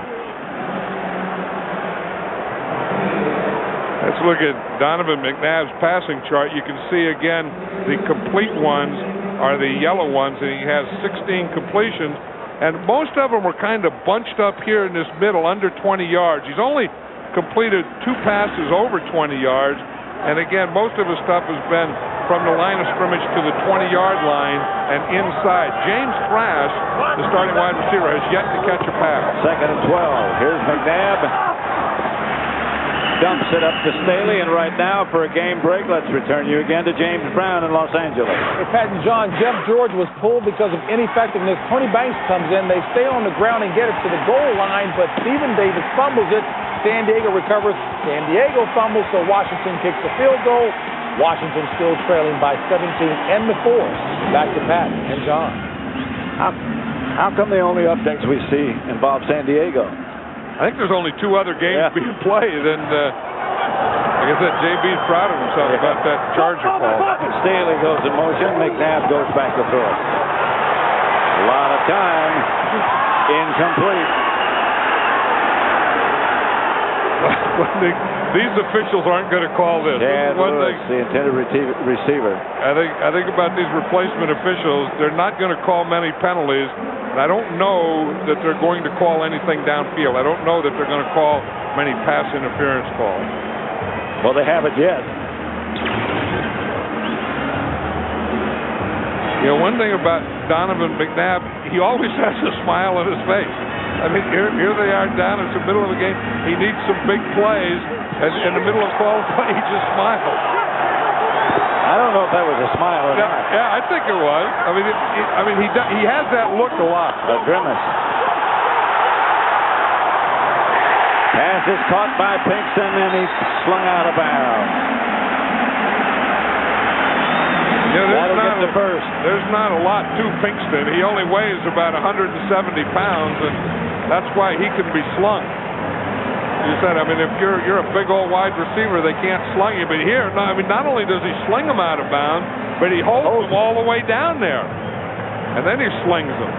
Let's look at Donovan McNabb's passing chart. You can see again the complete ones are the yellow ones, and he has 16 completions, and most of them are kind of bunched up here in this middle under 20 yards. He's only completed 2 passes over 20 yards, and again, most of his stuff has been from the line of scrimmage to the 20-yard line and inside. James Thrash, the starting wide receiver, has yet to catch a pass. 2nd and 12. Here's McNabb. Dumps it up to Staley, and right now for a game break, let's return you again to James Brown in Los Angeles. Hey, Pat and John, Jeff George was pulled because of ineffectiveness. Tony Banks comes in. They stay on the ground and get it to the goal line, but Stephen Davis fumbles it. San Diego recovers. San Diego fumbles, so Washington kicks a field goal. Washington still trailing by 17 and the 4. Back to Pat and John. How come the only updates we see involve San Diego? I think there's only 2 other games being played, and like I said, JB's proud of himself about that Charger call. Staley goes in motion. McNabb goes back to throw it. A lot of time. Incomplete. These officials aren't going to call this. Chad Lewis, the intended receiver. I think about these replacement officials, they're not going to call many penalties. And I don't know that they're going to call anything downfield. I don't know that they're going to call many pass interference calls. Well, they haven't yet. You know, one thing about Donovan McNabb, he always has a smile on his face. I mean, here they are down in the middle of the game. He needs some big plays, and in the middle of qualifying, he just smiles. I don't know if that was a smile or not. Yeah, I think it was. He has that look a lot. A grimace. Pass is caught by Pinkston, and he's slung out of bounds. That'll get the first. There's not a lot to Pinkston. He only weighs about 170 pounds, and that's why he can be slung. You said, I mean, if you're a big old wide receiver, they can't slung you. But here, not only does he sling them out of bounds, but he holds them all the way down there, and then he slings them.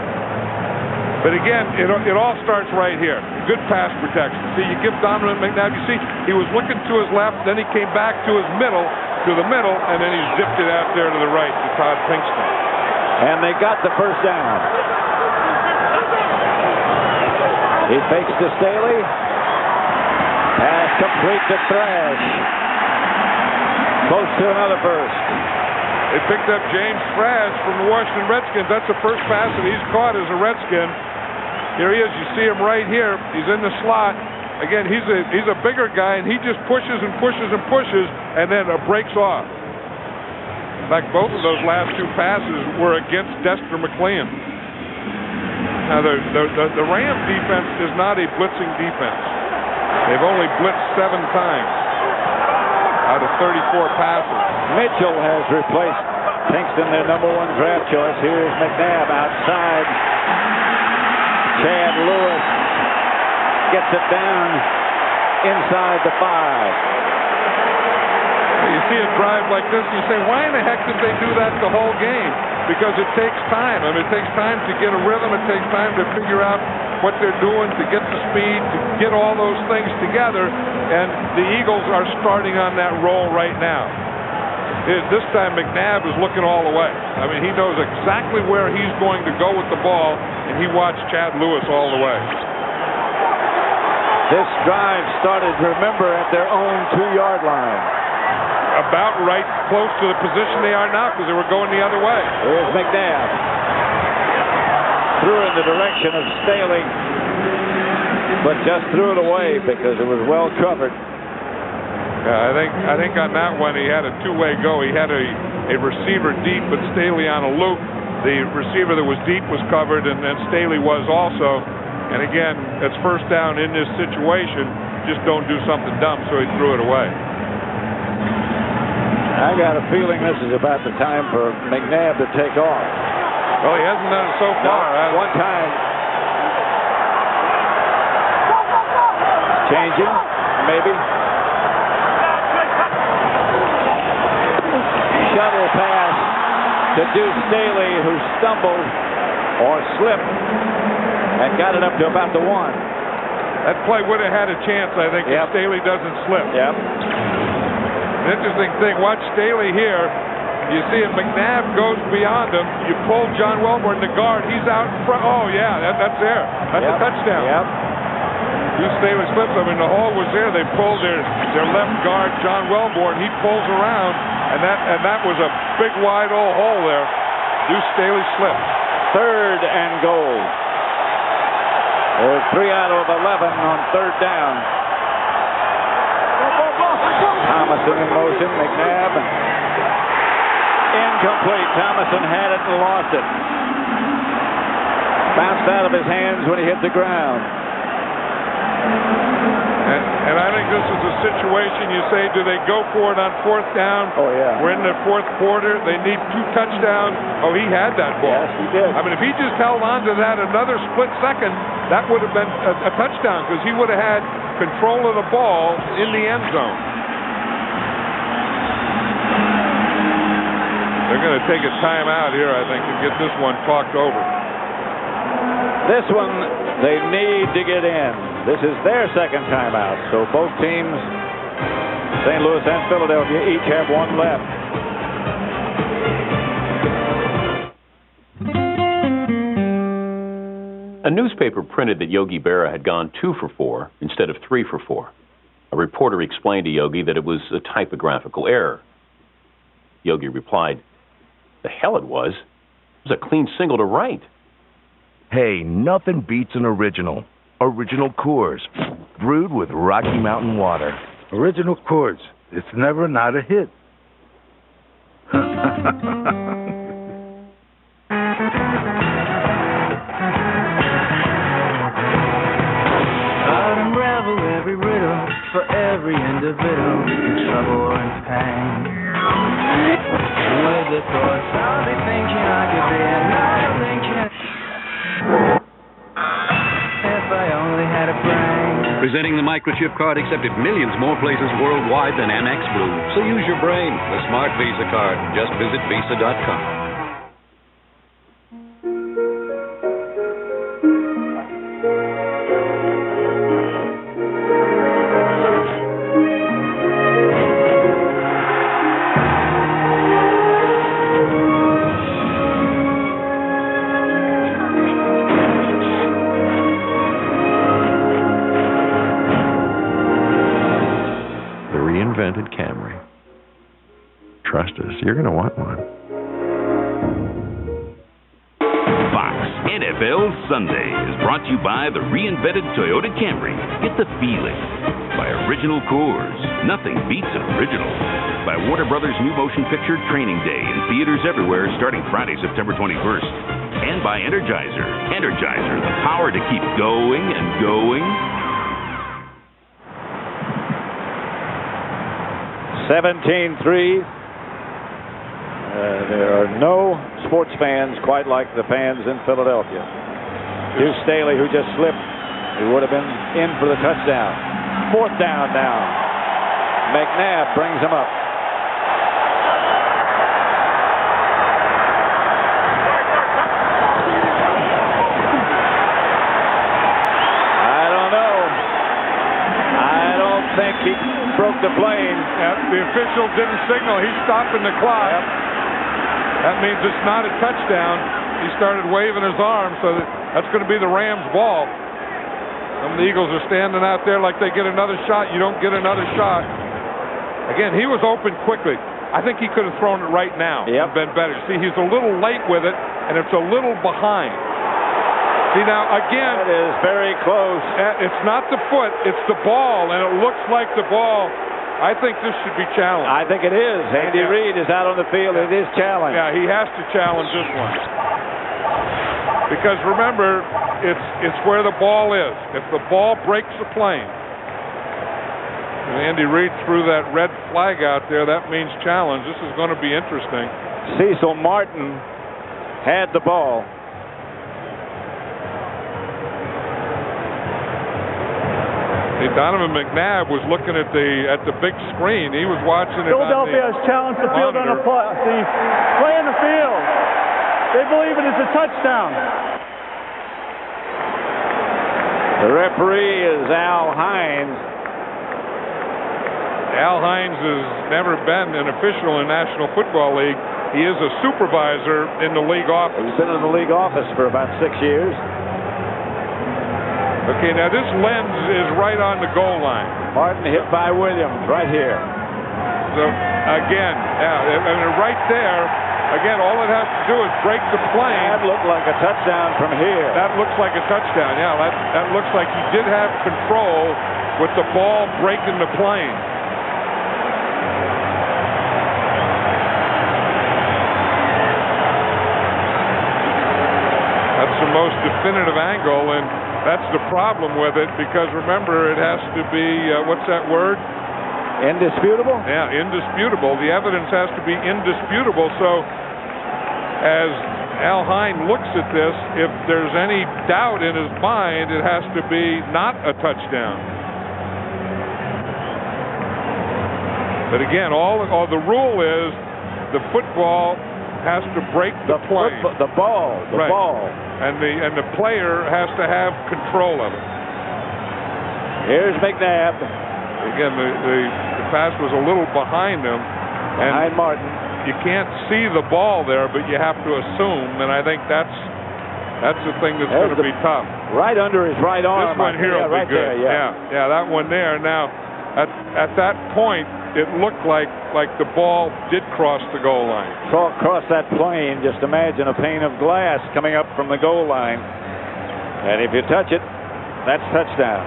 But again, it all starts right here. Good pass protection. See, you give Donovan McNabb, you see, he was looking to his left, then he came back to the middle, and then he zipped it out there to the right to Todd Pinkston. And they got the first down. He fakes to Staley. Pass complete to Thrash. Close to another first. They picked up James Thrash from the Washington Redskins. That's the first pass that he's caught as a Redskin. Here he is. You see him right here. He's in the slot. Again, he's a bigger guy, and he just pushes and pushes and pushes, and then breaks off. In fact, both of those last 2 passes were against Dexter McLean. Now, the Ram defense is not a blitzing defense. They've only blitzed 7 times out of 34 passes. Mitchell has replaced Pinkston, their #1 draft choice. Here's McNabb outside. Chad Lewis gets it down inside the 5. You see a drive like this, you say, why in the heck did they do that the whole game? Because it takes time. I mean, it takes time to get a rhythm. It takes time to figure out what they're doing, to get the speed, to get all those things together. And the Eagles are starting on that roll right now. This time, McNabb is looking all the way. I mean, he knows exactly where he's going to go with the ball, and he watched Chad Lewis all the way. This drive started, remember, at their own 2-yard line. About right close to the position they are now because they were going the other way. Here's McNabb. Threw in the direction of Staley, but just threw it away because it was well covered. Yeah, I think on that one he had a 2-way go. He had a receiver deep, but Staley on a loop. The receiver that was deep was covered, and then Staley was also. And again, it's first down in this situation. Just don't do something dumb, so he threw it away. I got a feeling this is about the time for McNabb to take off. Well, he hasn't done it so far. No, one time. Changing, maybe. Shuttle pass to Deuce Staley, who stumbled or slipped and got it up to about the 1. That play would have had a chance, I think, if Staley doesn't slip. Yep. An interesting thing, watch Staley here. You see it, McNabb goes beyond him. You pull John Welborn, the guard. He's out in front. Oh, yeah, that's there. That's a touchdown. Yep. Deuce Staley slips. I mean, the hole was there. They pulled their left guard, John Welborn. He pulls around, and that was a big, wide old hole there. Deuce Staley slipped. 3rd and goal. There's 3 out of 11 on 3rd down. Thomason in motion. McNabb. Incomplete. Thomason had it and lost it. Bounced out of his hands when he hit the ground. And And I think this is a situation you say, do they go for it on fourth down? Oh, yeah. We're in the fourth quarter. They need 2 touchdowns. Oh, he had that ball. Yes, he did. I mean, if he just held on to that another split second, that would have been a touchdown because he would have had control of the ball in the end zone. They're going to take a timeout here, I think, to get this one talked over. This one, they need to get in. This is their second timeout. So both teams, St. Louis and Philadelphia, each have one left. A newspaper printed that Yogi Berra had gone 2 for 4 instead of 3 for 4. A reporter explained to Yogi that it was a typographical error. Yogi replied, "The hell it was. It was a clean single to right." Hey, nothing beats an original. Original Coors, brewed with Rocky Mountain water. Original Coors. It's never not a hit. I'd unravel every riddle for every individual in trouble or in pain. With the thoughts I'll be thinking I could be another Lincoln. If I only had a brain. Presenting the microchip card accepted millions more places worldwide than Amex Blue. So use your brain. The Smart Visa card. Just visit Visa.com. Reinvented Camry. Trust us, you're going to want one. Fox NFL Sunday is brought to you by the reinvented Toyota Camry. Get the feeling. By Original Coors. Nothing beats an original. By Warner Brothers New Motion Picture Training Day in theaters everywhere starting Friday, September 21st. And by Energizer. Energizer, the power to keep going and going. 17-3. There are no sports fans quite like the fans in Philadelphia. Here's Staley, who just slipped. He would have been in for the touchdown. Fourth down now. McNabb brings him up. I don't know. I don't think he broke the plane. The official didn't signal. He's stopping the clock. Yep. That means it's not a touchdown. He started waving his arm, so that's going to be the Rams' ball. Some of the Eagles are standing out there like they get another shot. You don't get another shot. Again, he was open quickly. I think he could have thrown it right now. Yep. Been better. See, he's a little late with it, and it's a little behind. See, now, again... It is very close. It's not the foot, it's the ball, and it looks like the ball. I think this should be challenged. I think it is. Andy Reid is out on the field. It is challenged. Yeah, he has to challenge this one. Because remember, it's where the ball is. If the ball breaks the plane, and Andy Reid threw that red flag out there, that means challenge. This is going to be interesting. Cecil Martin had the ball. Donovan McNabb was looking at the big screen. He was watching it. Philadelphia has challenged the field on the play in the field. They believe it is a touchdown. The referee is Al Hines. Al Hines has never been an official in National Football League. He is a supervisor in the league office. He's been in the league office for about 6 years. Okay, now this lens is right on the goal line. Martin hit by Williams right here. So, again, right there, again, all it has to do is break the plane. That looked like a touchdown from here. That looks like a touchdown, yeah. That looks like he did have control with the ball breaking the plane. That's the most definitive angle, and That's the problem with it, because remember, it has to be, what's that word? Indisputable? Yeah, indisputable. The evidence has to be indisputable. So as Al Hine looks at this, if there's any doubt in his mind, it has to be not a touchdown. But again, all the rule is the football has to break the plane. The ball. And the player has to have control of it. Here's McNabb. Again, the pass was a little behind him. Behind Martin. You can't see the ball there, but you have to assume, and I think that's the thing that's going to be tough. Right under his right arm. This one here will right be good. There, yeah, that one there. Now, at that point, it looked like the ball did cross the goal line. Cross that plane. Just imagine a pane of glass coming up from the goal line. And if you touch it, that's touchdown.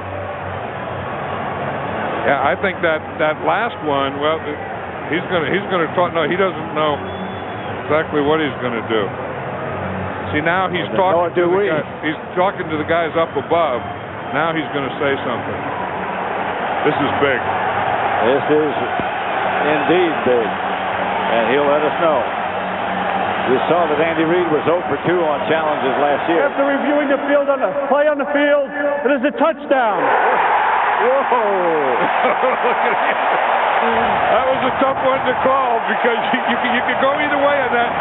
Yeah, I think that last one, well, he's gonna talk. No, he doesn't know exactly what he's gonna do. See, now he's talking to the guy, he's talking to the guys up above. Now he's gonna say something. This is big. This is indeed big, and he'll let us know. We saw that Andy Reid was 0 for 2 on challenges last year. After reviewing the field play on the field, it is a touchdown. Whoa! That was a tough one to call, because you could go either way on that.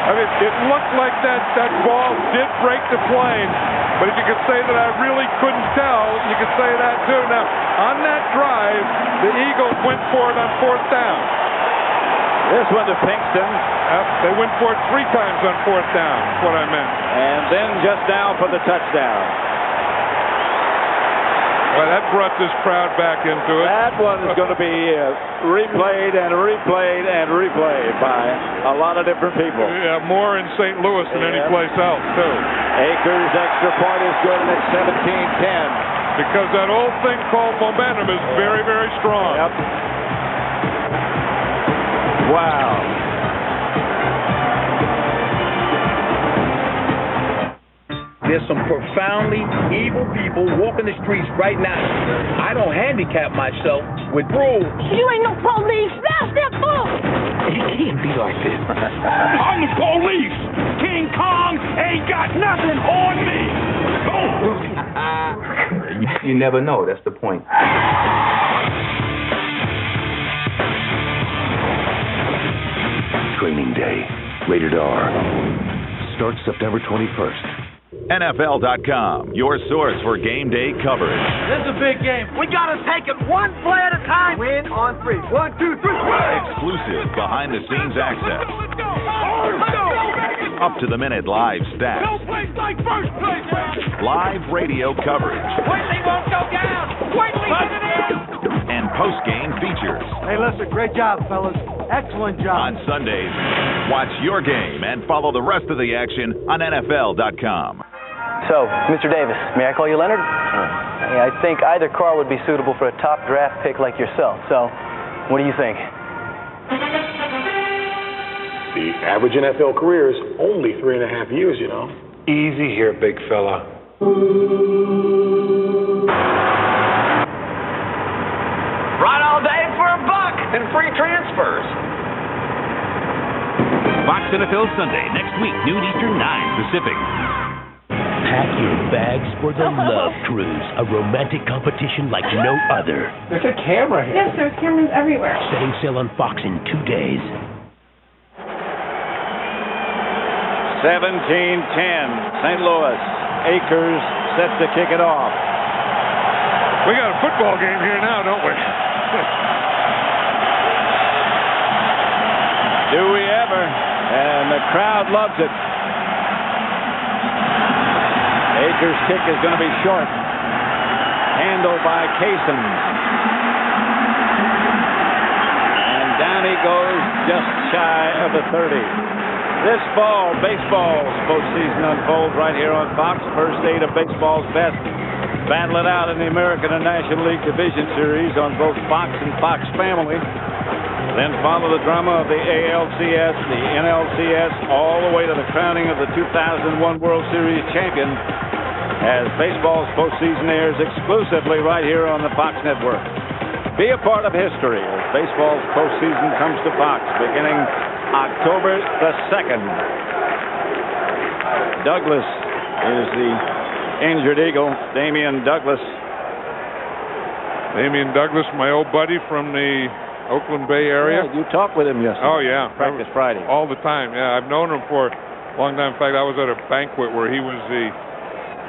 I mean, it looked like that ball did break the plane, but if you could say that I really couldn't tell, you could say that too. Now, on that drive, the Eagles went for it on 4th down. This one to Pinkston. They went for it 3 times on 4th down, is what I meant. And then just now for the touchdown. Well, that brought this crowd back into it. That one is going to be replayed and replayed and replayed by a lot of different people. Yeah, more in St. Louis than any place else, too. Akers' extra point is good, and it's 17-10. Because that old thing called momentum is very, very strong. Yep. Wow. There's some profoundly evil people walking the streets right now. I don't handicap myself with rules. You ain't no police. That's their fault. It can't be like this. I'm the police. King Kong ain't got nothing on me. You never know. That's the point. Training Day. Rated R. Starts September 21st. NFL.com, your source for game day coverage. This is a big game. We gotta take it one play at a time. Win on 3. 1, 2, 3. Exclusive behind-the-scenes access. Let's go, baby. Up-to-the-minute live stats. No place like first place. Live radio coverage. Whiteley won't go down. Whiteley hit it in. And post-game features. Hey, listen, great job, fellas. Excellent job. On Sundays, watch your game and follow the rest of the action on NFL.com. So, Mr. Davis, may I call you Leonard? Sure. I think either car would be suitable for a top draft pick like yourself. So, what do you think? The average NFL career is only 3.5 years, you know. Easy here, big fella. Ride all day for $1 and free transfers. Fox NFL Sunday, next week, noon Eastern, 9 Pacific. Pack your bags for the Love Cruise, a romantic competition like no other. There's a camera here. Yes, there's cameras everywhere. Setting sail on Fox in 2 days. 17-10, St. Louis. Akers set to kick it off. We got a football game here now, don't we? Do we ever? And the crowd loves it. Akers' kick is going to be short. Handled by Kaysen. And down he goes, just shy of the 30. This fall, baseball's postseason unfolds right here on Fox. First date of baseball's best. Battle it out in the American and National League Division Series on both Fox and Fox Family. Then follow the drama of the ALCS, the NLCS, all the way to the crowning of the 2001 World Series champion as baseball's postseason airs exclusively right here on the Fox Network. Be a part of history as baseball's postseason comes to Fox beginning October the 2nd. Douglas is the injured Eagle, Damian Douglas. Damian Douglas, my old buddy from the Oakland Bay area. Yeah, you talked with him yesterday. Oh, yeah. Practice Friday. All the time, yeah. I've known him for a long time. In fact, I was at a banquet where he was the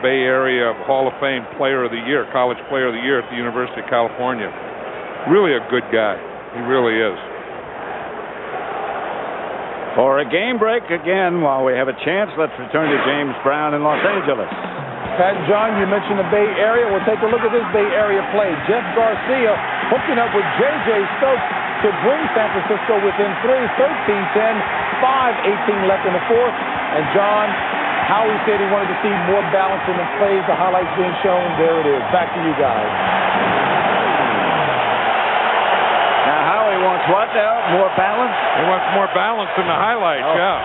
Bay Area Hall of Fame Player of the Year, College Player of the Year at the University of California. Really a good guy. He really is. For a game break again, while we have a chance, let's return to James Brown in Los Angeles. Pat and John, you mentioned the Bay Area. We'll take a look at this Bay Area play. Jeff Garcia hooking up with J.J. Stokes to bring San Francisco within 3, 13-10, 5:18 left in the fourth. And John, Howie said he wanted to see more balance in the plays. The highlights being shown. There it is. Back to you guys. Now, Howie wants what now? More balance? He wants more balance in the highlights, yeah.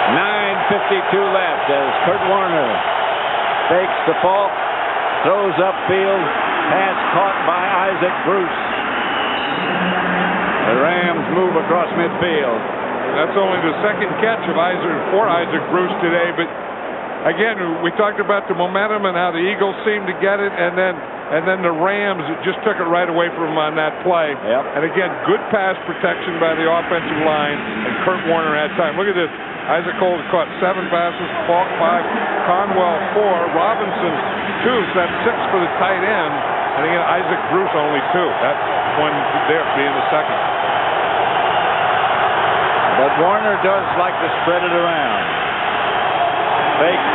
9:52 left as Kurt Warner fakes the Falk, throws upfield, pass caught by Isaac Bruce. The Rams move across midfield. That's only the second catch of Isaac Bruce today, but again, we talked about the momentum and how the Eagles seemed to get it, and then the Rams just took it right away from them on that play. Yep. And again, good pass protection by the offensive line, and Kurt Warner had time. Look at this. Isaac Cole caught 7 passes, Falk 5, Conwell 4, Robinson 2, so that's 6 for the tight end, and again, Isaac Bruce only 2. That one there being the second. But Warner does like to spread it around. Fake.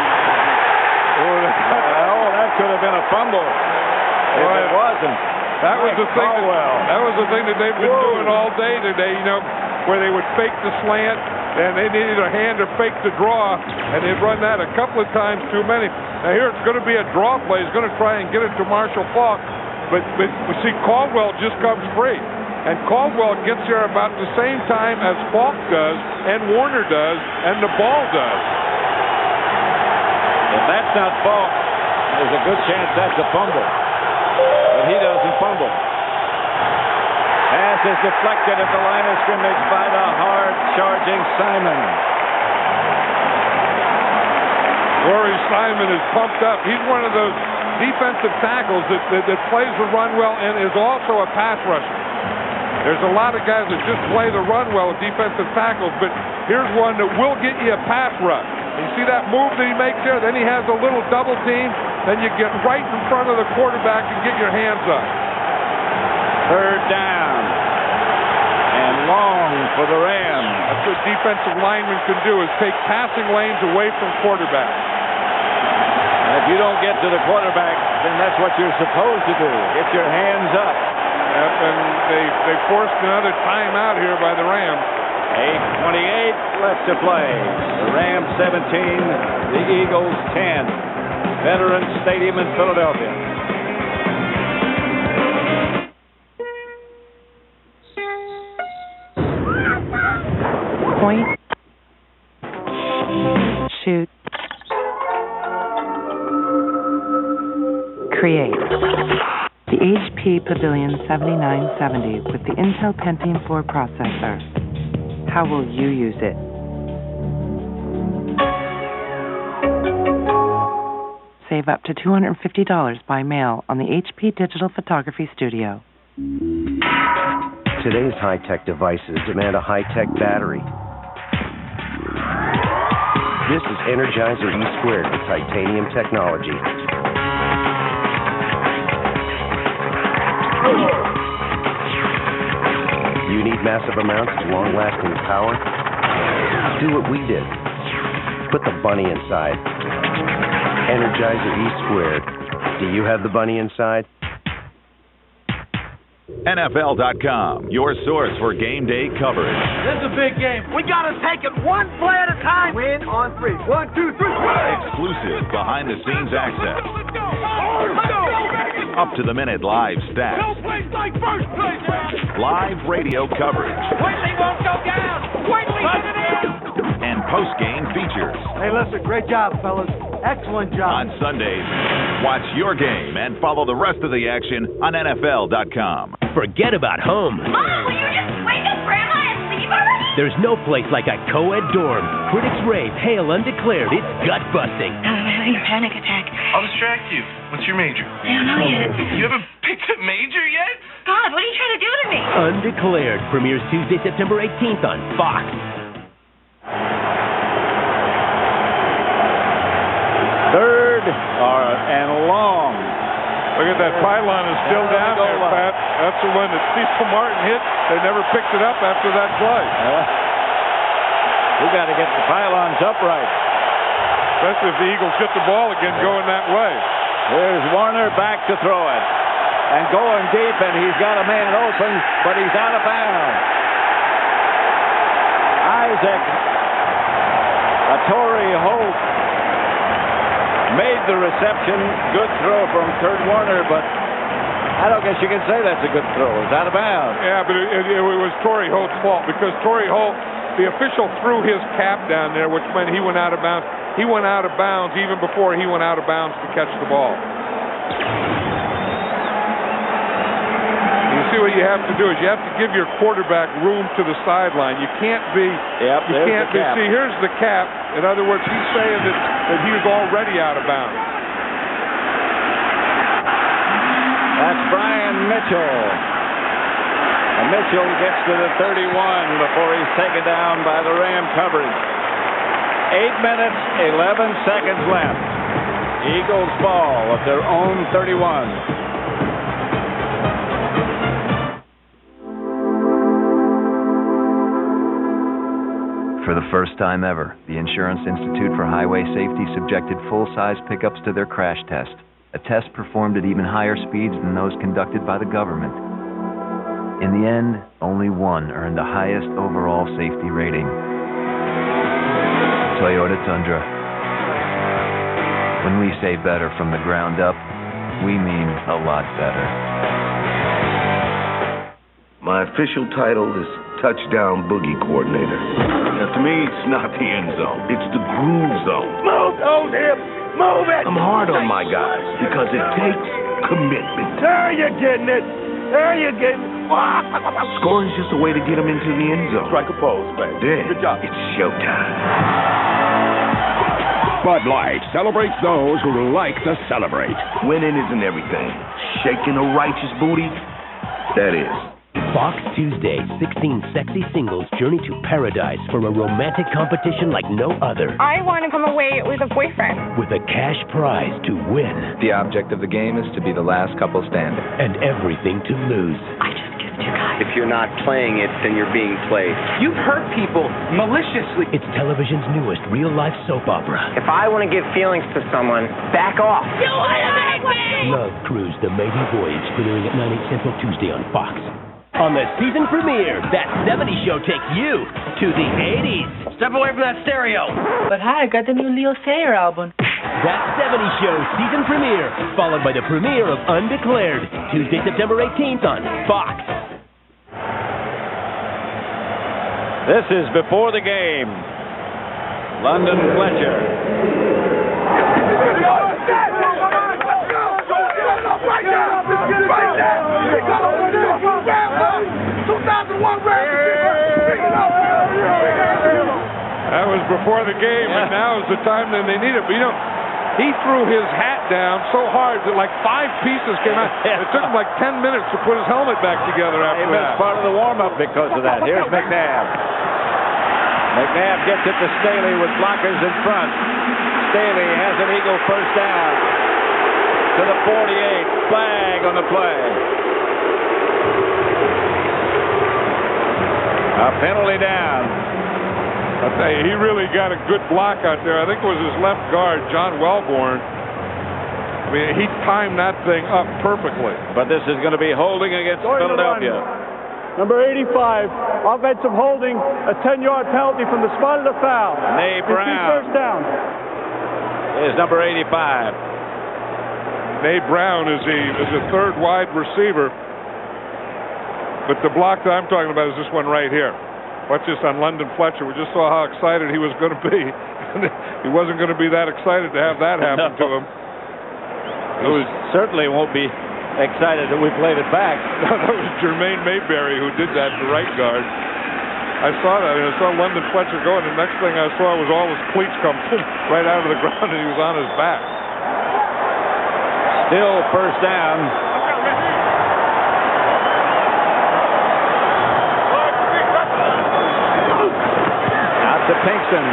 Oh, that could have been a fumble. If it wasn't. That was the thing. That was the thing that they've been doing all day today. You know, where they would fake the slant, and they needed a hand to fake the draw, and they'd run that a couple of times too many. Now here it's going to be a draw play. He's going to try and get it to Marshall Falk, but see, Caldwell just comes free. And Caldwell gets there about the same time as Falk does, and Warner does, and the ball does. If that's not Falk, there's a good chance that's a fumble. But he doesn't fumble. Pass is deflected at the line of scrimmage by the hard-charging Simon. Rory Simon is pumped up. He's one of those defensive tackles that plays the run well and is also a pass rusher. There's a lot of guys that just play the run well with defensive tackles, but here's one that will get you a pass rush. You see that move that he makes there? Then he has a little double team. Then you get right in front of the quarterback and get your hands up. Third down. And long for the Rams. That's what defensive linemen can do, is take passing lanes away from quarterback. And if you don't get to the quarterback, then that's what you're supposed to do. Get your hands up. Yep, and they forced another timeout here by the Rams. 8:28 left to play. The Rams 17, the Eagles 10. Veterans Stadium in Philadelphia. Point. Shoot. Create. The HP Pavilion 7970 with the Intel Pentium 4 processor. How will you use it? Save up to $250 by mail on the HP Digital Photography Studio. Today's high-tech devices demand a high-tech battery. This is Energizer E² with titanium technology. You need massive amounts of long-lasting power? Do what we did. Put the bunny inside. Energizer E². Do you have the bunny inside? NFL.com, your source for game day coverage. This is a big game. We got to take it one play at a time. Win on 3. 1, 2, 3. Exclusive behind-the-scenes access. Up-to-the-minute live stats. No place like first place. Live radio coverage. Whitley won't go down. Whitley hit it in. And post-game features. Hey, listen, great job, fellas. Excellent job. On Sundays, watch your game and follow the rest of the action on NFL.com. Forget about home. Mom, will you just wake up Grandma and leave already? There's no place like a co-ed dorm. Critics rave, hail undeclared. It's gut-busting. I'm having a panic attack. I'll distract you. What's your major? I don't know yet. You haven't picked a major yet? God, what are you trying to do to me? Undeclared premieres Tuesday, September 18th on Fox. Third and long. Look at that pylon is still down there, Pat. That's the one that Cecil Martin hit. They never picked it up after that play. We got to get the pylons upright. Especially if the Eagles get the ball again going that way. Here's Warner back to throw it. And going deep, and he's got a man open, but he's out of bounds. Isaac, Torrey Holt made the reception. Good throw from Kurt Warner, but I don't guess you can say that's a good throw. It's out of bounds. Yeah, but it was Torrey Holt's fault because Torrey Holt, the official threw his cap down there, which meant he went out of bounds. He went out of bounds even before he went out of bounds to catch the ball. You see what you have to do is you have to give your quarterback room to the sideline. You can't be. Yep, you can't be. See, here's the cap. In other words, he's saying that he was already out of bounds. That's Brian Mitchell. And Mitchell gets to the 31 before he's taken down by the Ram coverage. 8 minutes, 11 seconds left. Eagles ball at their own 31. For the first time ever, the Insurance Institute for Highway Safety subjected full-size pickups to their crash test, a test performed at even higher speeds than those conducted by the government. In the end, only one earned the highest overall safety rating. Toyota Tundra. When we say better from the ground up, we mean a lot better. My official title is Touchdown Boogie Coordinator. Now, to me, it's not the end zone. It's the groove zone. Move those hips! Move it! I'm hard on my guys because it takes commitment. There you're getting it! There you're getting it! Scoring's just a way to get them into the end zone. Strike a pose, baby. Then, good job. It's showtime. Bud Light celebrates those who like to celebrate. Winning isn't everything. Shaking a righteous booty, that is. Fox Tuesday, 16 sexy singles journey to paradise for a romantic competition like no other. I want to come away with a boyfriend. With a cash prize to win. The object of the game is to be the last couple standing. And everything to lose. I just kissed you guys. If you're not playing it, then you're being played. You've hurt people maliciously. It's television's newest real-life soap opera. If I want to give feelings to someone, back off. You want to make me? Love Cruise, The Maiden Voyage, premiering at 9, 8 Central Tuesday on Fox. On the season premiere, That 70s Show takes you to the 80s. Step away from that stereo. But hi, I got the new Leo Sayer album. That 70s Show season premiere, followed by the premiere of Undeclared, Tuesday, September 18th on Fox. This is before the game. London Fletcher. That was before the game, and now is the time that they need it. But you know, he threw his hat down so hard that like 5 pieces came out. It took him like 10 minutes to put his helmet back together after that. He missed part of the warm-up because of that. Here's McNabb. McNabb gets it to Staley with blockers in front. Staley has an Eagle first down to the 48. Flag on the play. A penalty down. I'll tell you, he really got a good block out there. I think it was his left guard, John Wellborn. I mean, he timed that thing up perfectly. But this is going to be holding against Philadelphia. Number 85, offensive holding, a 10-yard penalty from the spot of the foul. Nay Brown. First down. Is number 85. Nay Brown is a third wide receiver. But the block that I'm talking about is this one right here. watch this on London Fletcher. We just saw how excited he was going to be. He wasn't going to be that excited to have that happen to him. He certainly won't be excited that we played it back. No, that was Jermaine Mayberry who did that, the right guard. I saw that, and I saw London Fletcher go, and the next thing I saw was all his cleats come right out of the ground, and he was on his back. Still first down. Out to Pinkston.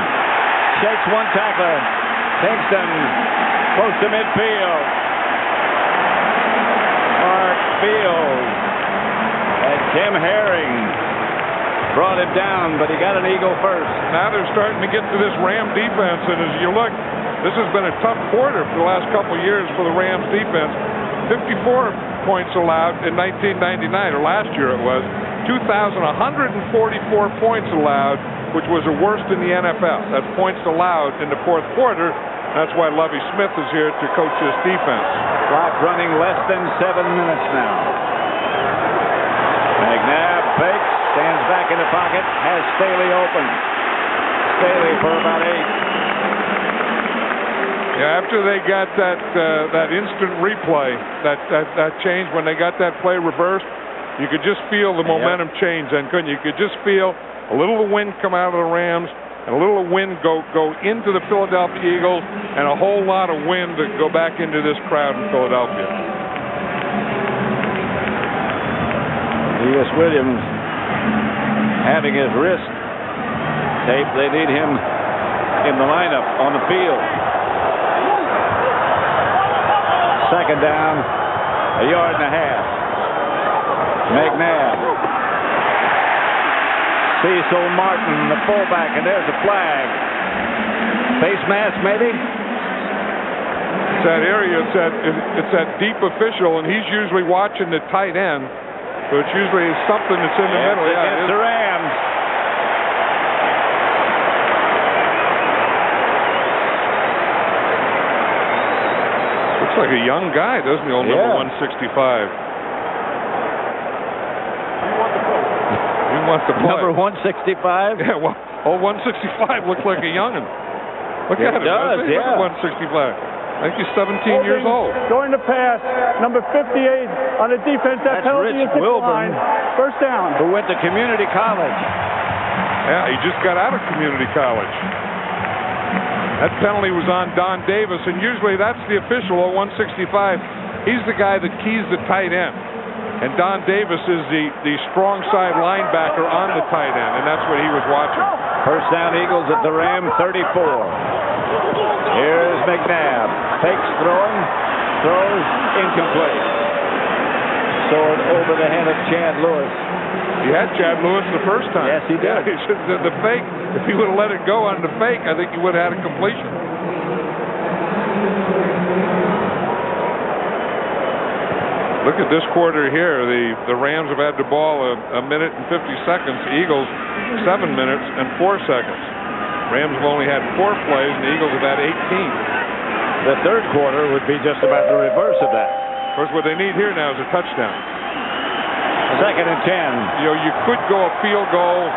Shakes one tackler. Pinkston close to midfield. Mark Field and Tim Herring brought him down, but he got an eagle first. Now they're starting to get to this Ram defense, and as you look, this has been a tough quarter for the last couple of years for the Rams defense. 54 points allowed in 1999, or last year it was. 2,144 points allowed, which was the worst in the NFL. That's points allowed in the fourth quarter. That's why Lovie Smith is here to coach this defense. Clock running less than 7 minutes now. McNabb fakes, stands back in the pocket, has Staley open. Staley for about 8. Yeah, after they got that instant replay, that change when they got that play reversed, you could just feel the momentum change then, couldn't you? You could just feel a little of wind come out of the Rams, and a little wind go into the Philadelphia Eagles, and a whole lot of wind to go back into this crowd in Philadelphia. D.S. Williams having his wrist taped. They need him in the lineup on the field. Second down, 1.5 yards. McNabb. Cecil Martin, the fullback, and there's a flag. Face mask, maybe? It's that area, it's that deep official, and he's usually watching the tight end. So it's usually something that's in the middle. Yeah, against the Rams. Looks like a young guy, doesn't he? Old number 165. He wants to play. Number 165? Yeah, well, old 165 looks like a young'un. Look at him. Does, yeah. Look at 165. I think he's 17 years old. Going to pass, number 58 on the defense. That That's penalty Rich is declined. Wilburn, first down. who went to community college. Yeah, he just got out of community college. That penalty was on Don Davis, and usually that's the official at 165. He's the guy that keys the tight end. And Don Davis is the strong side linebacker on the tight end, and that's what he was watching. First down, Eagles at the Ram 34. Here's McNabb. Fakes throwing. Throws incomplete. Sword over the head of Chad Lewis. He had Chad Lewis the first time. Yes, he did. Yeah, the fake, if he would have let it go on the fake, I think he would have had a completion. Look at this quarter here. The Rams have had the ball a minute and 50 seconds. The Eagles 7 minutes and 4 seconds. Rams have only had 4 plays, and the Eagles have had 18. The third quarter would be just about the reverse of that. Of course, what they need here now is a touchdown. Second and 10. You know, you could go a field goal,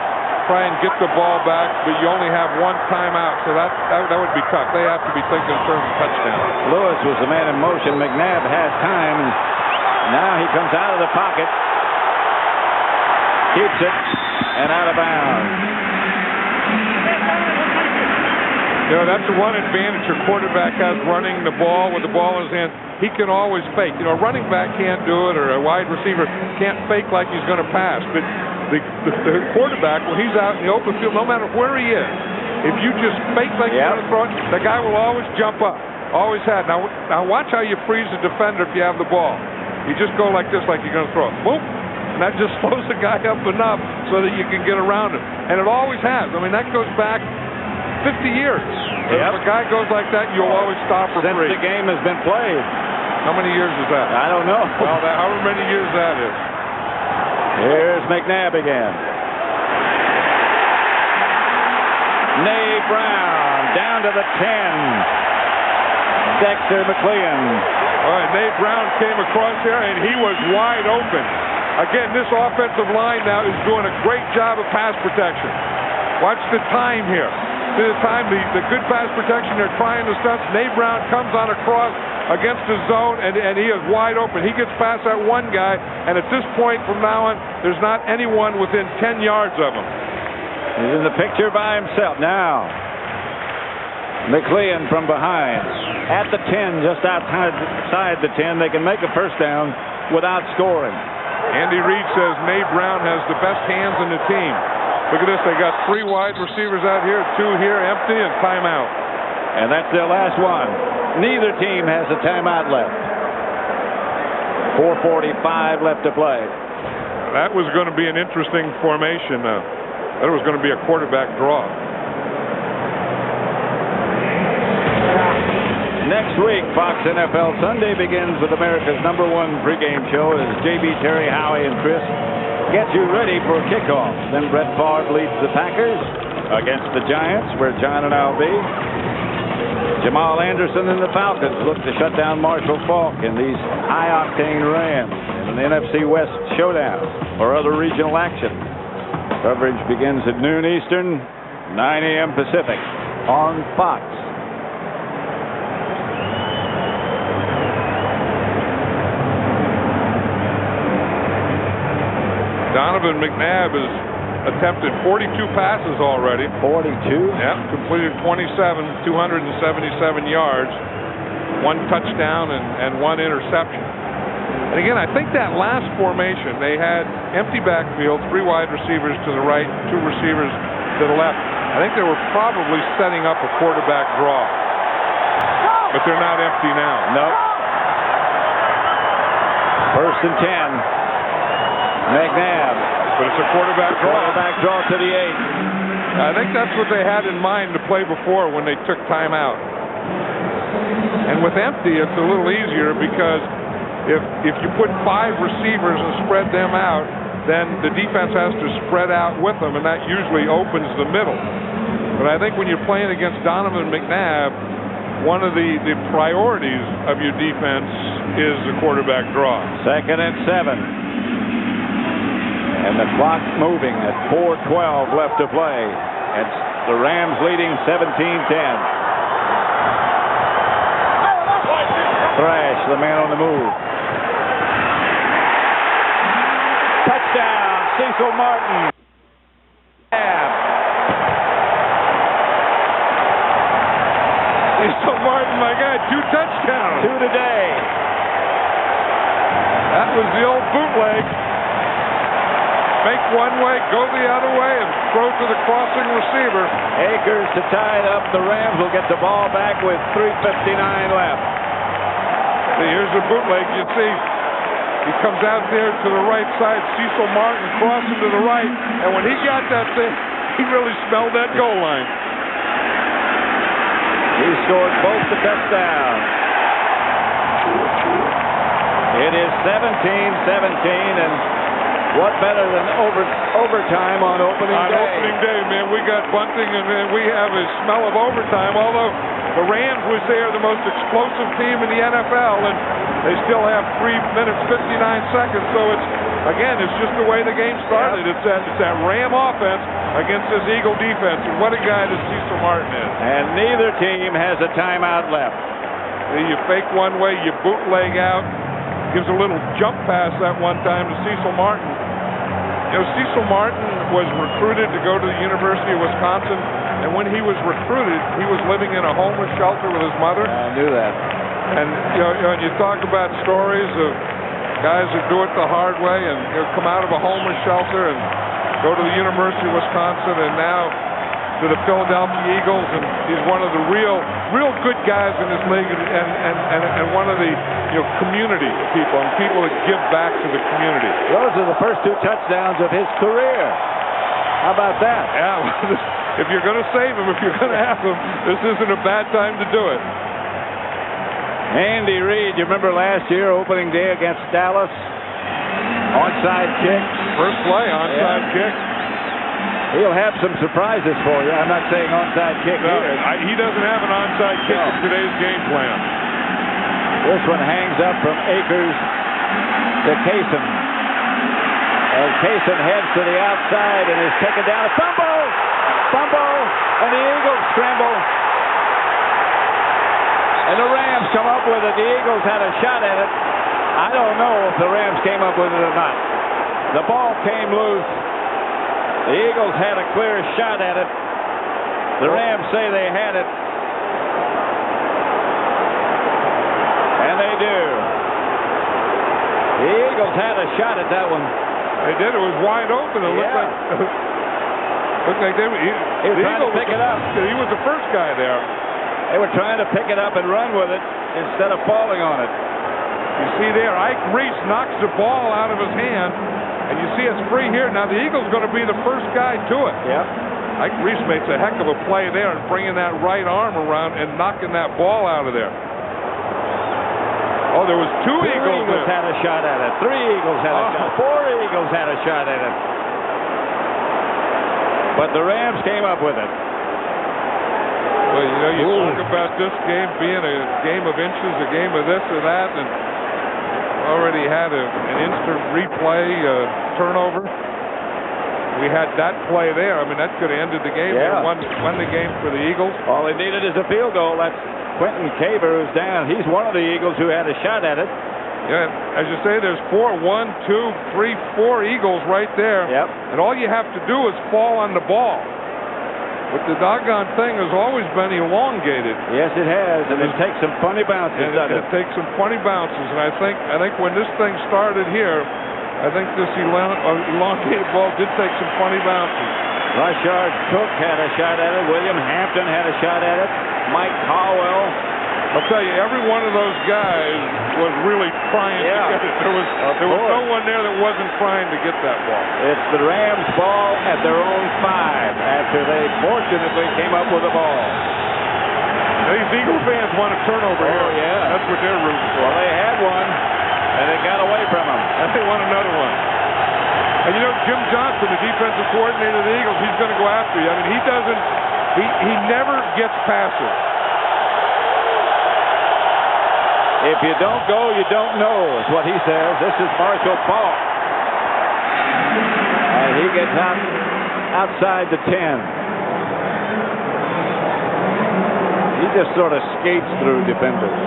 try and get the ball back, but you only have 1 timeout, so that would be tough. They have to be thinking in terms of touchdown. Lewis was the man in motion. McNabb has time. Now he comes out of the pocket, keeps it, and out of bounds. You know, that's the one advantage your quarterback has running the ball with the ball in his hand. He can always fake. You know, a running back can't do it, or a wide receiver can't fake like he's going to pass. But the quarterback, when he's out in the open field, no matter where he is, if you just fake like you're going to throw it, the guy will always jump up. Always had. Now watch how you freeze the defender if you have the ball. You just go like this, like you're going to throw it. Boom! And that just slows the guy up enough so that you can get around him. And it always has. I mean, that goes back 50 years. If a guy goes like that, you'll always stop for free. Since the game has been played. How many years is that? I don't know. Well, however many years that is. Here's McNabb again. Nay Brown down to the 10. Dexter McLean. All right, Nate Brown came across there, and he was wide open. Again, this offensive line now is doing a great job of pass protection. Watch the time here. See the time, the good pass protection. They're trying the stunts. Nate Brown comes on a cross against the zone, and he is wide open. He gets past that one guy, and at this point from now on, there's not anyone within 10 yards of him. He's in the picture by himself now. McLean from behind. At the 10, just outside the 10. They can make a first down without scoring. Andy Reid says Nate Brown has the best hands in the team. Look at this. They got 3 wide receivers out here, 2 here, empty, and timeout. And that's their last one. Neither team has a timeout left. 4:45 left to play. That was going to be an interesting formation. That was going to be a quarterback draw. Next week, Fox NFL Sunday begins with America's #1 pregame show as JB, Terry, Howie, and Chris get you ready for kickoff. Then Brett Favre leads the Packers against the Giants, where John and I'll be. Jamal Anderson and the Falcons look to shut down Marshall Faulk in these high-octane Rams in an NFC West showdown or other regional action. Coverage begins at noon Eastern, 9 a.m. Pacific on Fox. Donovan McNabb has attempted 42 passes already. 42? Yeah, completed 27, 277 yards, 1 touchdown and 1 interception. And again, I think that last formation, they had empty backfield, 3 wide receivers to the right, 2 receivers to the left. I think they were probably setting up a quarterback draw. But they're not empty now. Nope. First and 10. McNabb. But it's a quarterback draw. Quarterback draw to the 8. I think that's what they had in mind to play before when they took time out. And with empty, it's a little easier because if you put 5 receivers and spread them out, then the defense has to spread out with them, and that usually opens the middle. But I think when you're playing against Donovan McNabb, one of the priorities of your defense is the quarterback draw. Second and 7. And the clock moving at 4:12 left to play. It's the Rams leading 17-10. Thrash, the man on the move. Touchdown, Cecil Martin. Cecil Martin, my guy, 2 touchdowns. 2 today. That was the old bootleg. Make one way, go the other way, and throw to the crossing receiver. Akers to tie it up. The Rams will get the ball back with 3:59 left. See, here's the bootleg. You see, he comes out there to the right side. Cecil Martin crossing to the right, and when he got that thing, he really smelled that goal line. He scored both the touchdowns. It is 17-17, and what better than overtime on opening day? On opening day, man, we got bunting and we have a smell of overtime, although the Rams, we say, are the most explosive team in the NFL, and they still have 3 minutes, 59 seconds, so it's just the way the game started. It's that Ram offense against this Eagle defense, and what a guy this Cecil Martin is. And neither team has a timeout left. You fake one way, you bootleg out. Gives a little jump pass that one time to Cecil Martin. You know, Cecil Martin was recruited to go to the University of Wisconsin, and when he was recruited, he was living in a homeless shelter with his mother. I knew that. And you talk about stories of guys that do it the hard way and come out of a homeless shelter and go to the University of Wisconsin, and now to the Philadelphia Eagles, and he's one of the real good guys in this league, and one of the community people and people that give back to the community. Those are the first 2 touchdowns of his career. How about that? Yeah, if you're going to save him, if you're going to have him, this isn't a bad time to do it. Andy Reid, you remember last year, opening day against Dallas? Onside kick. First play, onside kick. He'll have some surprises for you. I'm not saying onside kick here. He doesn't have an onside kick in today's game plan. This one hangs up from Akers to Kaysen. And Kaysen heads to the outside and is taken down. A fumble! Fumble! And the Eagles scramble. And the Rams come up with it. The Eagles had a shot at it. I don't know if the Rams came up with it or not. The ball came loose. The Eagles had a clear shot at it. The Rams say they had it. And they do. The Eagles had a shot at that one. They did. It was wide open. It looked like they were. He was trying to pick it up. He was the first guy there. They were trying to pick it up and run with it instead of falling on it. You see there, Ike Reese knocks the ball out of his hand, and you see it's free here. Now the Eagles going to be the first guy to it. Yep. Ike Reese makes a heck of a play there and bringing that right arm around and knocking that ball out of there. Oh, there was two Eagles had a shot at it. 3 Eagles had a shot. 4 Eagles had a shot at it. But the Rams came up with it. Well, you know, you talk about this game being a game of inches, a game of this or that, and already had an instant replay turnover. We had that play there. I mean, that could have ended the game. Yeah. Won the game for the Eagles. All they needed is a field goal. That's Quentin Caver, who's down. He's one of the Eagles who had a shot at it. Yeah, as you say, there's 4 Eagles right there. Yep. And all you have to do is fall on the ball. But the doggone thing has always been elongated. Yes, it has, and it takes some funny bounces, doesn't it? It takes some funny bounces, and I think when this thing started here, I think this elongated ball did take some funny bounces. Rashard Cook had a shot at it. William Hampton had a shot at it. Mike Caldwell. I'll tell you, every one of those guys was really trying to get it. There was no one there that wasn't trying to get that ball. It's the Rams' ball at their own 5 after they fortunately came up with the ball. These Eagle fans want a turnover here. Oh, yeah. That's what they're rooting for. Well, they had one, and it got away from them. And they want another one. And you know, Jim Johnson, the defensive coordinator of the Eagles, he's going to go after you. I mean, he never gets passive. If you don't go, you don't know, is what he says. This is Marshall Faulk. And he gets outside the 10. He just sort of skates through defenders.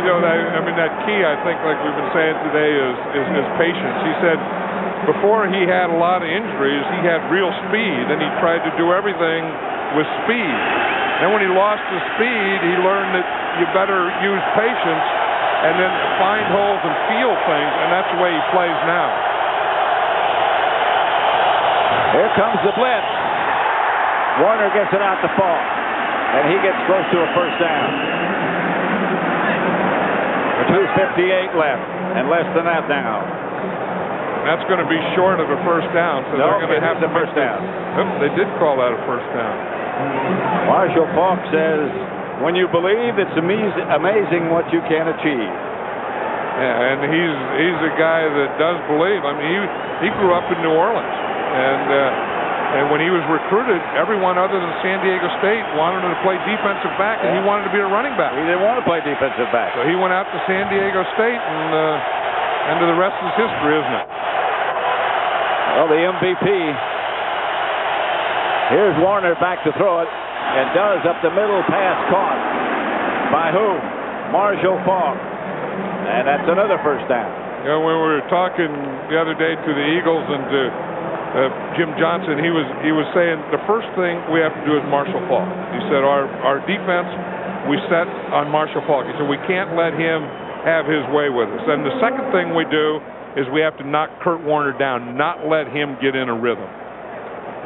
You know, I mean, that key, I think, like we've been saying today, is patience. He said before he had a lot of injuries, he had real speed, and he tried to do everything with speed. Then when he lost his speed, he learned that you better use patience and then find holes and feel things, and that's the way he plays now. Here comes the blitz. Warner gets it out to Faulk, and he gets close to a first down. 2:58 left, and less than that now. That's going to be short of a first down, so they're going to have to first down. They did call that a first down. Marshall Faulk says, when you believe, it's amazing what you can achieve. Yeah, and he's a guy that does believe. I mean, he grew up in New Orleans, and when he was recruited, everyone other than San Diego State wanted him to play defensive back, and he wanted to be a running back. He didn't want to play defensive back. So he went out to San Diego State, and the rest is history, isn't it? Well, the MVP. Here's Warner back to throw it, and does up the middle, pass caught. By whom? Marshall Faulk. And that's another first down. You know, when we were talking the other day to the Eagles and to Jim Johnson, he was saying the first thing we have to do is Marshall Faulk. He said our defense, we set on Marshall Faulk. He said we can't let him have his way with us. And the second thing we do is we have to knock Kurt Warner down, not let him get in a rhythm.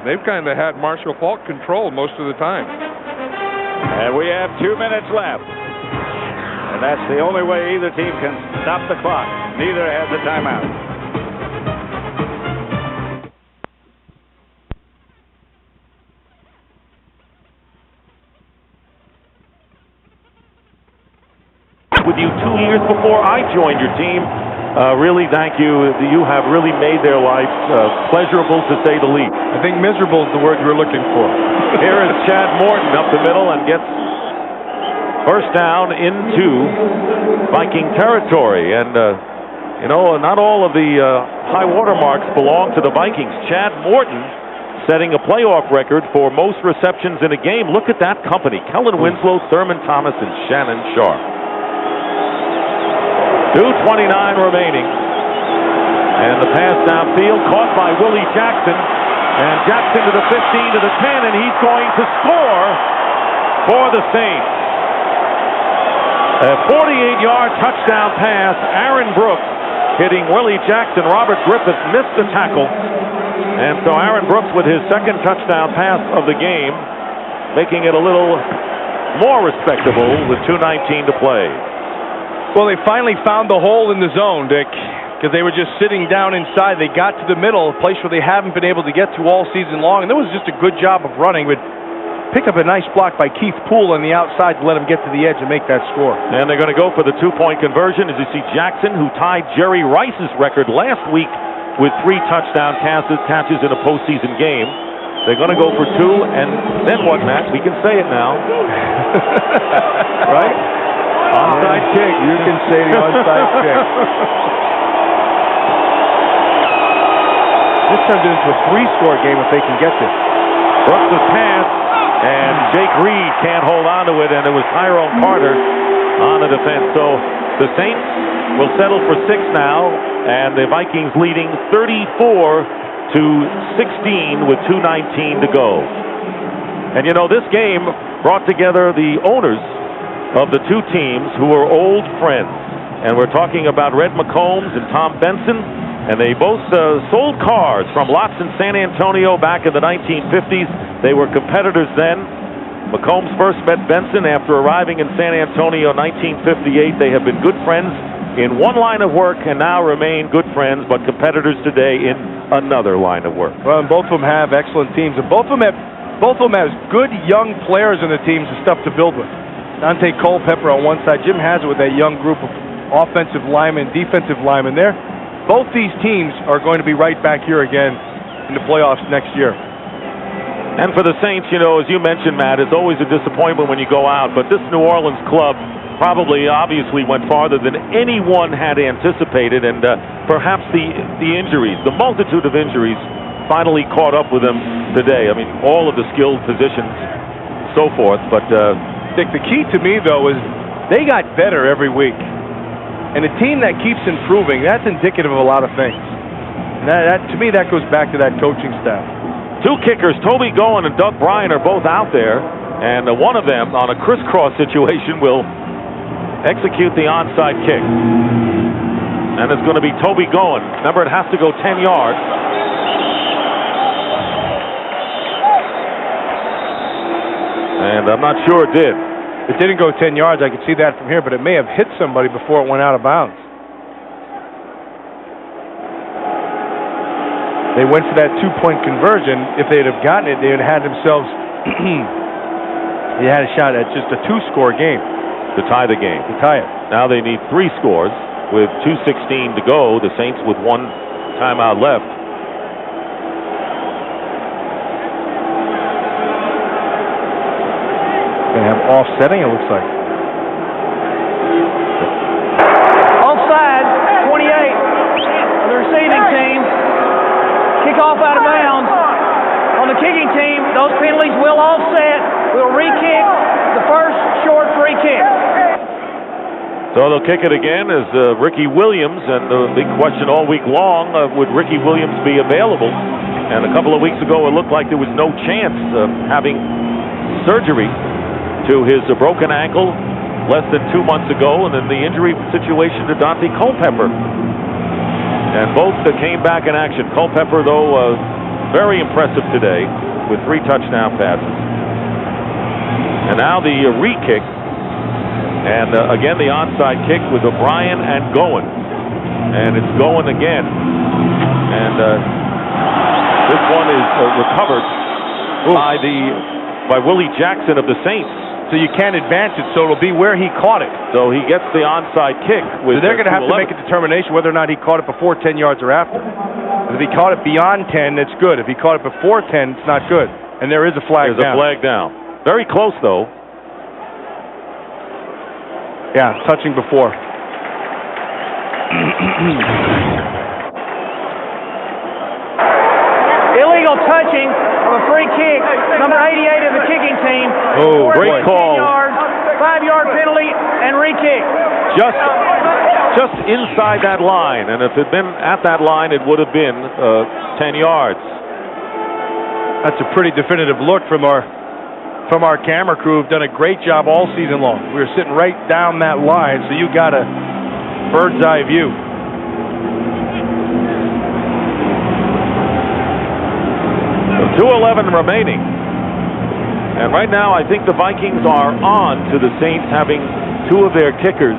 They've kind of had Marshall Faulk controlled most of the time. And we have 2 minutes left. And that's the only way either team can stop the clock. Neither has a timeout. With you 2 years before I joined your team. Really, thank you. You have really made their life pleasurable, to say the least. I think miserable is the word you were looking for. Here is Chad Morton up the middle and gets first down into Viking territory. And You know, not all of the high water marks belong to the Vikings. Chad Morton setting a playoff record for most receptions in a game. Look at that company. Kellen Winslow, Thurman Thomas, and Shannon Sharp. 2:29 remaining. And the pass downfield caught by Willie Jackson. And Jackson to the 15, to the 10, and he's going to score for the Saints. A 48-yard touchdown pass. Aaron Brooks hitting Willie Jackson. Robert Griffith missed the tackle. And so Aaron Brooks with his second touchdown pass of the game, making it a little more respectable with 2:19 to play. Well, they finally found the hole in the zone, Dick, because they were just sitting down inside. They got to the middle, a place where they haven't been able to get to all season long. And there was just a good job of running. But picked up a nice block by Keith Poole on the outside to let him get to the edge and make that score. And they're going to go for the two-point conversion. As you see, Jackson, who tied Jerry Rice's record last week with 3 touchdown catches in a postseason game. They're going to go for 2, and then what, Matt? We can say it now. Right? Onside kick. You can say the onside kick. This turned it into a 3-score game if they can get this. Brooks was passed, and Jake Reed can't hold on to it, and it was Tyrone Carter on the defense. So the Saints will settle for 6 now, and the Vikings leading 34-16 with 2:19 to go. And you know, this game brought together the owners of the two teams who are old friends. And we're talking about Red McCombs and Tom Benson, and they both sold cars from lots in San Antonio back in the 1950s. They were competitors then. McCombs first met Benson after arriving in San Antonio in 1958. They have been good friends in one line of work and now remain good friends, but competitors today in another line of work. Well, and both of them have excellent teams, and both of them have good young players in the teams and stuff to build with. Dante Culpepper on one side, Jim Hazzard with that young group of offensive linemen, defensive linemen there. Both these teams are going to be right back here again in the playoffs next year. And for the Saints, you know, as you mentioned, Matt, it's always a disappointment when you go out, but this New Orleans club obviously went farther than anyone had anticipated, and perhaps the injuries, the multitude of injuries, finally caught up with them today. I mean, all of the skilled positions, so forth, but Dick, the key to me, though, is they got better every week. And a team that keeps improving, that's indicative of a lot of things. And that to me, that goes back to that coaching staff. 2 kickers, Toby Goen and Doug Bryan, are both out there, and one of them, on a crisscross situation, will execute the onside kick. And it's going to be Toby Goen. Remember, it has to go 10 yards. And I'm not sure it did. It didn't go 10 yards. I could see that from here, but it may have hit somebody before it went out of bounds. They went for that 2-point conversion. If they'd have gotten it, they would have had themselves they had a shot at just a 2-score game. To tie the game. To tie it. Now they need 3 scores with 2:16 to go. The Saints with 1 timeout left. They have offsetting, it looks like. Offside, 28. The receiving team. Kickoff out of bounds. On the kicking team, those penalties will offset. We'll re-kick the first short free kick. So they'll kick it again as Ricky Williams, and the big question all week long, would Ricky Williams be available? And a couple of weeks ago, it looked like there was no chance of having surgery to his broken ankle less than 2 months ago, and then the injury situation to Dante Culpepper. And both came back in action. Culpepper, though, very impressive today with 3 touchdown passes. And now the re-kick. And again, the onside kick with O'Brien and Goen. And it's Goen again. And this one is recovered by Willie Jackson of the Saints. So you can't advance it, so it'll be where he caught it. So he gets the onside kick. So they're going to have to make a determination whether or not he caught it before 10 yards or after. If he caught it beyond 10, that's good. If he caught it before 10, it's not good. And there is a flag down. There's a flag down. Very close, though. Yeah, touching before. Illegal touching of a free kick. Number 88 of the kicking team. Oh, great call. 10 yards, 5-yard penalty, and re-kick. Just inside that line, and if it had been at that line, it would have been 10 yards. That's a pretty definitive look from our camera crew. Who've done a great job all season long. We were sitting right down that line, so you got a bird's eye view. So 2:11 remaining, and right now I think the Vikings are on to the Saints having two of their kickers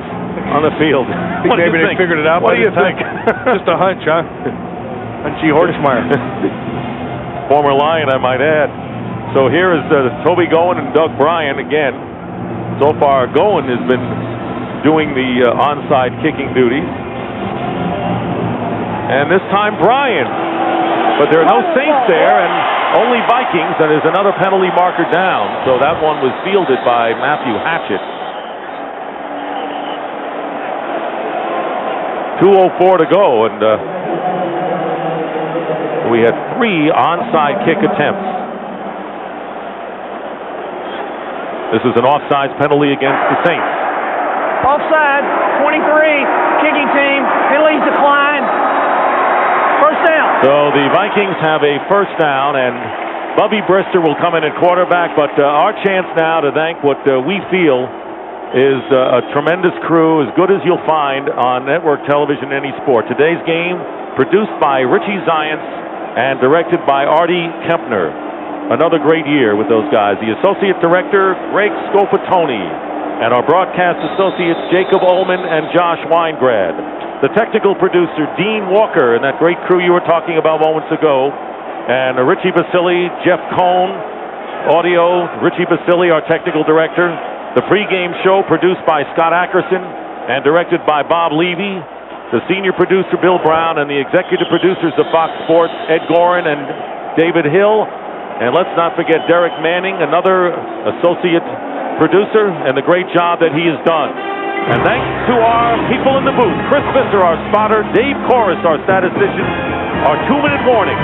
on the field. Maybe they figured it out. What do you think? Just a hunch, huh? Hunchy Hortsmeyer. Former Lion, I might add. So here is Toby Goen and Doug Bryan again. So far, Goen has been doing the onside kicking duties. And this time, Bryan. But there are no Saints there, and only Vikings, and there's another penalty marker down. So that one was fielded by Matthew Hatchett. 2:04 to go, and we had 3 onside kick attempts. This is an offsides penalty against the Saints. Offside, 23, kicking team, penalties decline. First down. So the Vikings have a first down, and Bubby Brister will come in at quarterback, but our chance now to thank what we feel is a tremendous crew, as good as you'll find on network television, any sport. Today's game produced by Richie Zients and directed by Artie Kempner. Another great year with those guys. The associate director, Greg Scopatoni, and our broadcast associates, Jacob Ullman and Josh Weingrad. The technical producer, Dean Walker, and that great crew you were talking about moments ago, and Richie Basili, Jeff Cohn, audio, Richie Basili, our technical director. The pregame show produced by Scott Ackerson and directed by Bob Levy. The senior producer, Bill Brown, and the executive producers of Fox Sports, Ed Gorin and David Hill. And let's not forget Derek Manning, another associate producer, and the great job that he has done. And thanks to our people in the booth, Chris Visser, our spotter, Dave Corris, our statistician, our 2-minute warning.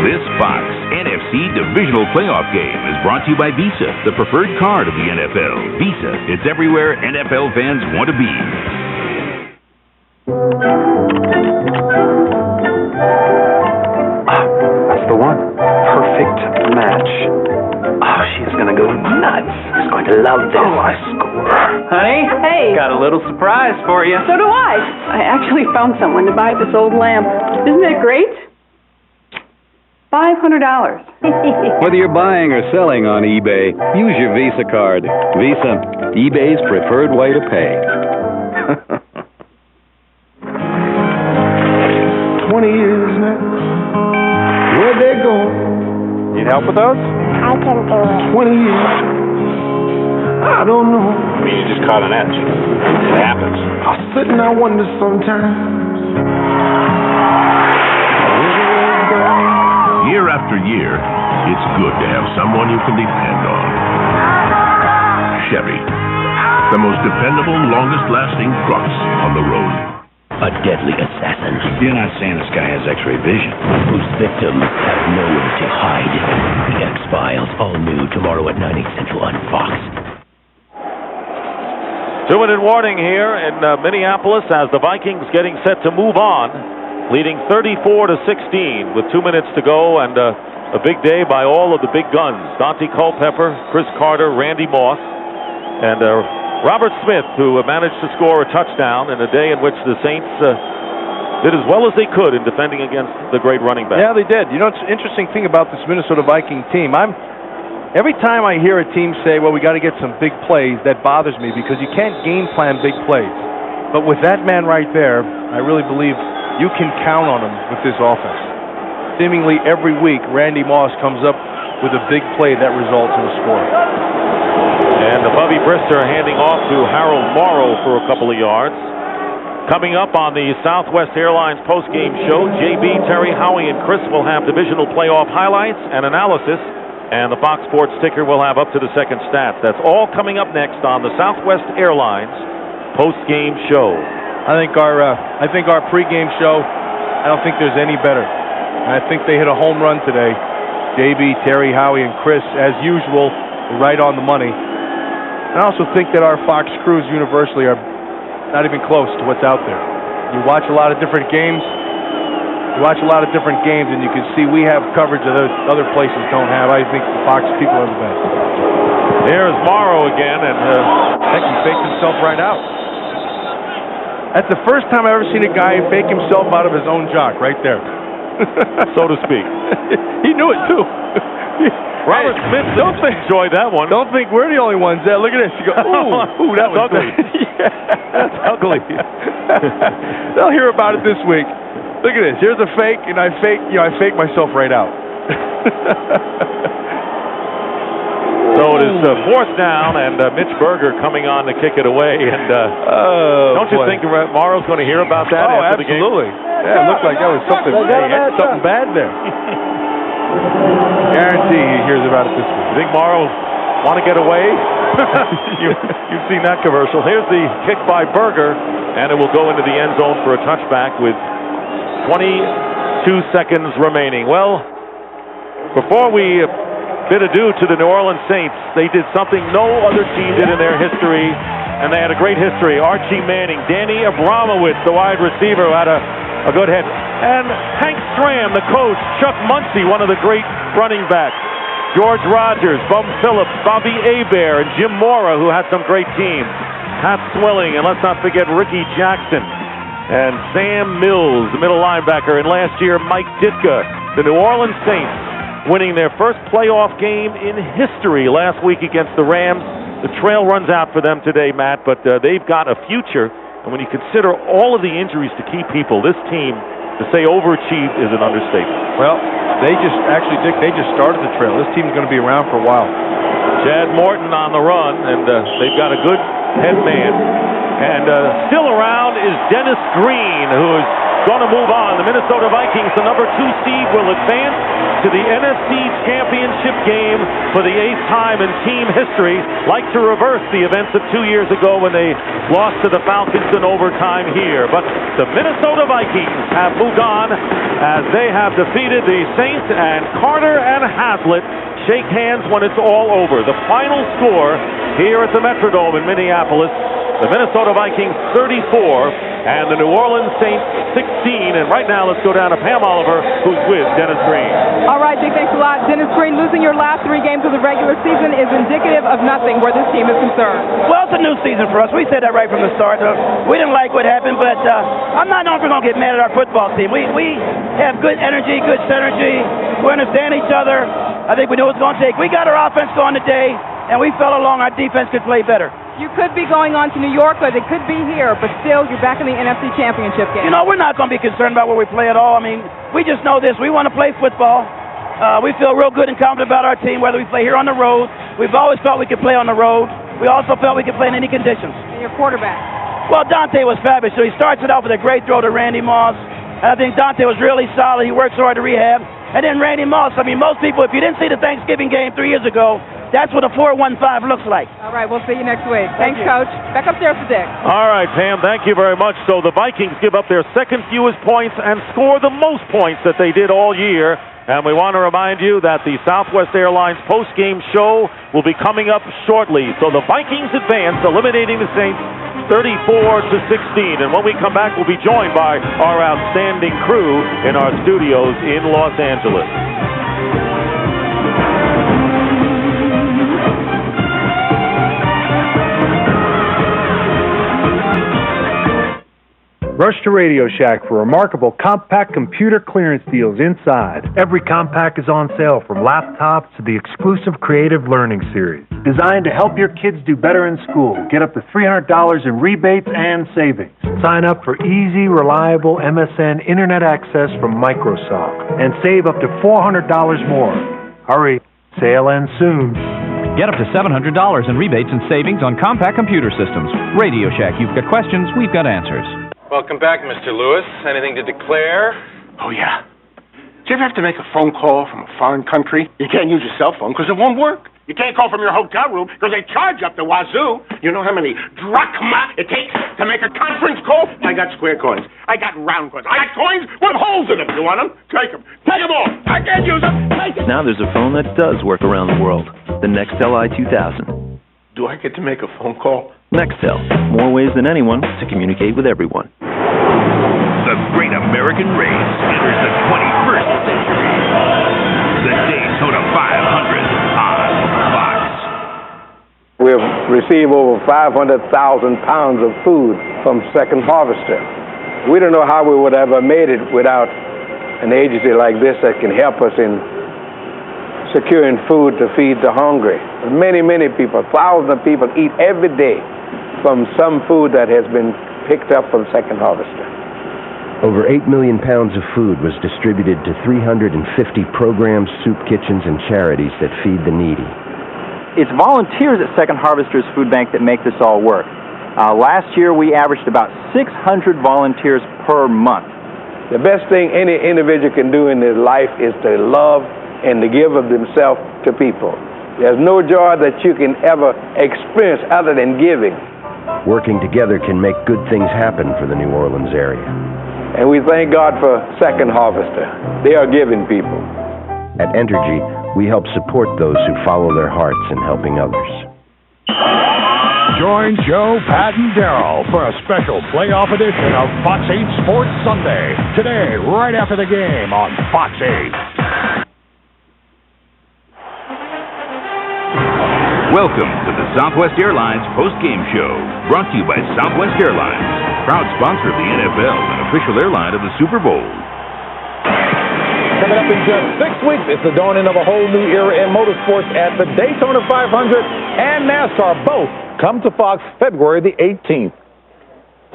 This Fox NFC Divisional Playoff game is brought to you by Visa, the preferred card of the NFL. Visa, it's everywhere NFL fans want to be. That's the one. Perfect match. Oh, she's gonna go nuts. She's going to love this. Oh, I score. Honey? Hey. Got a little surprise for you. So do I. I actually found someone to buy this old lamp. Isn't it great? $500. Whether you're buying or selling on eBay, use your Visa card. Visa, eBay's preferred way to pay. 20 years now. Where'd they go? Need help with those? I can do it. 20 years. I don't know. I mean, you just caught an edge. It happens. I sit and I wonder sometimes. Year after year, it's good to have someone you can depend on. Chevy, the most dependable, longest-lasting trucks on the road. A deadly assassin. You're not saying this guy has X-ray vision. Whose victims have nowhere to hide. The X-Files, all new tomorrow at 9, 8 Central on Fox. 2-minute warning here in Minneapolis as the Vikings getting set to move on, leading 34-16 with 2 minutes to go, and a big day by all of the big guns. Dante Culpepper, Chris Carter, Randy Moss, and Robert Smith, who managed to score a touchdown in a day in which the Saints did as well as they could in defending against the great running back. Yeah, they did. You know, it's an interesting thing about this Minnesota Viking team. Every time I hear a team say, well, we got to get some big plays, that bothers me because you can't game plan big plays. But with that man right there, I really believe you can count on him with this offense. Seemingly every week, Randy Moss comes up with a big play that results in a score. And Bubby Brister handing off to Harold Morrow for a couple of yards. Coming up on the Southwest Airlines postgame show, JB, Terry, Howie, and Chris will have divisional playoff highlights and analysis and the Fox Sports ticker will have up to the second stats. That's all coming up next on the Southwest Airlines post-game show. I think our pregame show, I don't think there's any better. I think they hit a home run today. JB, Terry, Howie, and Chris, as usual, right on the money. I also think that our Fox crews universally are not even close to what's out there. You watch a lot of different games. And you can see we have coverage that other places don't have. I think the Fox people are the best. There's Morrow again, and heck, he faked himself right out. That's the first time I've ever seen a guy fake himself out of his own jock, right there. So to speak. He knew it too. Robert Smith enjoyed that one. Don't think we're the only ones there. Look at this. You go, ooh, that was ugly. That's ugly. They'll hear about it this week. Look at this. Here's a fake, and I fake myself right out. So it is fourth down, and Mitch Berger coming on to kick it away. And don't you think Morrow's going to hear about that after the game? Absolutely. Yeah, it looked like that was something. Something bad there. Guarantee he hears about it this week. You think Morrow want to get away? You've seen that commercial. Here's the kick by Berger, and it will go into the end zone for a touchback with 22 seconds remaining. Well, before we bid adieu to the New Orleans Saints, they did something no other team did in their history, and they had a great history. Archie Manning, Danny Abramowitz, the wide receiver, who had a good head, and Hank Stram, the coach, Chuck Muncie, one of the great running backs, George Rogers, Bum Phillips, Bobby Hebert, and Jim Mora, who had some great teams. Pat Swilling, and let's not forget Ricky Jackson and Sam Mills, the middle linebacker, and last year Mike Ditka. The New Orleans Saints winning their first playoff game in history last week against the Rams. The trail runs out for them today, Matt, but they've got a future. And when you consider all of the injuries to key people, this team, to say overachieved is an understatement. Well, Dick, they just started the trail. This team's going to be around for a while. Chad Morton on the run, and they've got a good head man. And still around is Dennis Green, who is going to move on. The Minnesota Vikings, the number 2 seed, will advance to the NFC Championship game for the 8th time in team history, like to reverse the events of 2 years ago when they lost to the Falcons in overtime here. But the Minnesota Vikings have moved on as they have defeated the Saints, and Carter and Haslett shake hands when it's all over. The final score here at the Metrodome in Minneapolis, the Minnesota Vikings 34 and the New Orleans Saints 16. And right now, let's go down to Pam Oliver, who's with Dennis Green. All right, Dick, thanks a lot. Dennis Green, losing your last 3 games of the regular season is indicative of nothing where this team is concerned. Well, it's a new season for us. We said that right from the start. We didn't like what happened, but I'm not known for going to get mad at our football team. We have good energy, good synergy. We understand each other. I think we know what it's going to take. We got our offense going today, and we fell along. Our defense could play better. You could be going on to New York, but it could be here. But still, you're back in the NFC Championship game. You know, we're not going to be concerned about where we play at all. I mean, we just know this. We want to play football. We feel real good and confident about our team, whether we play here on the road. We've always felt we could play on the road. We also felt we could play in any conditions. And your quarterback? Well, Dante was fabulous. So he starts it off with a great throw to Randy Moss. And I think Dante was really solid. He works hard to rehab. And then Randy Moss, I mean, most people, if you didn't see the Thanksgiving game 3 years ago, that's what a 4-1-5 looks like. All right, we'll see you next week. Thanks, Coach. Back upstairs to Dick. All right, Pam, thank you very much. So the Vikings give up their second fewest points and score the most points that they did all year. And we want to remind you that the Southwest Airlines post-game show will be coming up shortly. So the Vikings advance, eliminating the Saints 34-16. And when we come back, we'll be joined by our outstanding crew in our studios in Los Angeles. Rush to Radio Shack for remarkable compact computer clearance deals inside. Every compact is on sale, from laptops to the exclusive Creative Learning Series. Designed to help your kids do better in school. Get up to $300 in rebates and savings. Sign up for easy, reliable MSN Internet access from Microsoft and save up to $400 more. Hurry, sale ends soon. Get up to $700 in rebates and savings on compact computer systems. Radio Shack, you've got questions, we've got answers. Welcome back, Mr. Lewis. Anything to declare? Oh, yeah. Do you ever have to make a phone call from a foreign country? You can't use your cell phone because it won't work. You can't call from your hotel room because they charge up the wazoo. You know how many drachma it takes to make a conference call? I got square coins. I got round coins. I got coins with holes in them. You want them? Take them. Take them all. I can't use them. Take them. Now there's a phone that does work around the world. The Nextel i2000. Do I get to make a phone call? Nextel. More ways than anyone to communicate with everyone. The Great American Race enters the 21st century. The Daytona 500 on Fox. We've received over 500,000 pounds of food from Second Harvester. We don't know how we would have made it without an agency like this that can help us in securing food to feed the hungry. Many, many people, thousands of people eat every day from some food that has been picked up from Second Harvester. Over 8 million pounds of food was distributed to 350 programs, soup kitchens, and charities that feed the needy. It's volunteers at Second Harvester's Food Bank that make this all work. Last year, we averaged about 600 volunteers per month. The best thing any individual can do in their life is to love and to give of themselves to people. There's no joy that you can ever experience other than giving. Working together can make good things happen for the New Orleans area. And we thank God for Second Harvester. They are giving people. At Entergy, we help support those who follow their hearts in helping others. Join Joe, Pat, and Darrell for a special playoff edition of Fox 8 Sports Sunday. Today, right after the game on Fox 8. Welcome to the Southwest Airlines post-game show, brought to you by Southwest Airlines, proud sponsor of the NFL and official airline of the Super Bowl. Coming up in just 6 weeks, it's the dawning of a whole new era in motorsports at the Daytona 500 and NASCAR. Both come to Fox February the 18th.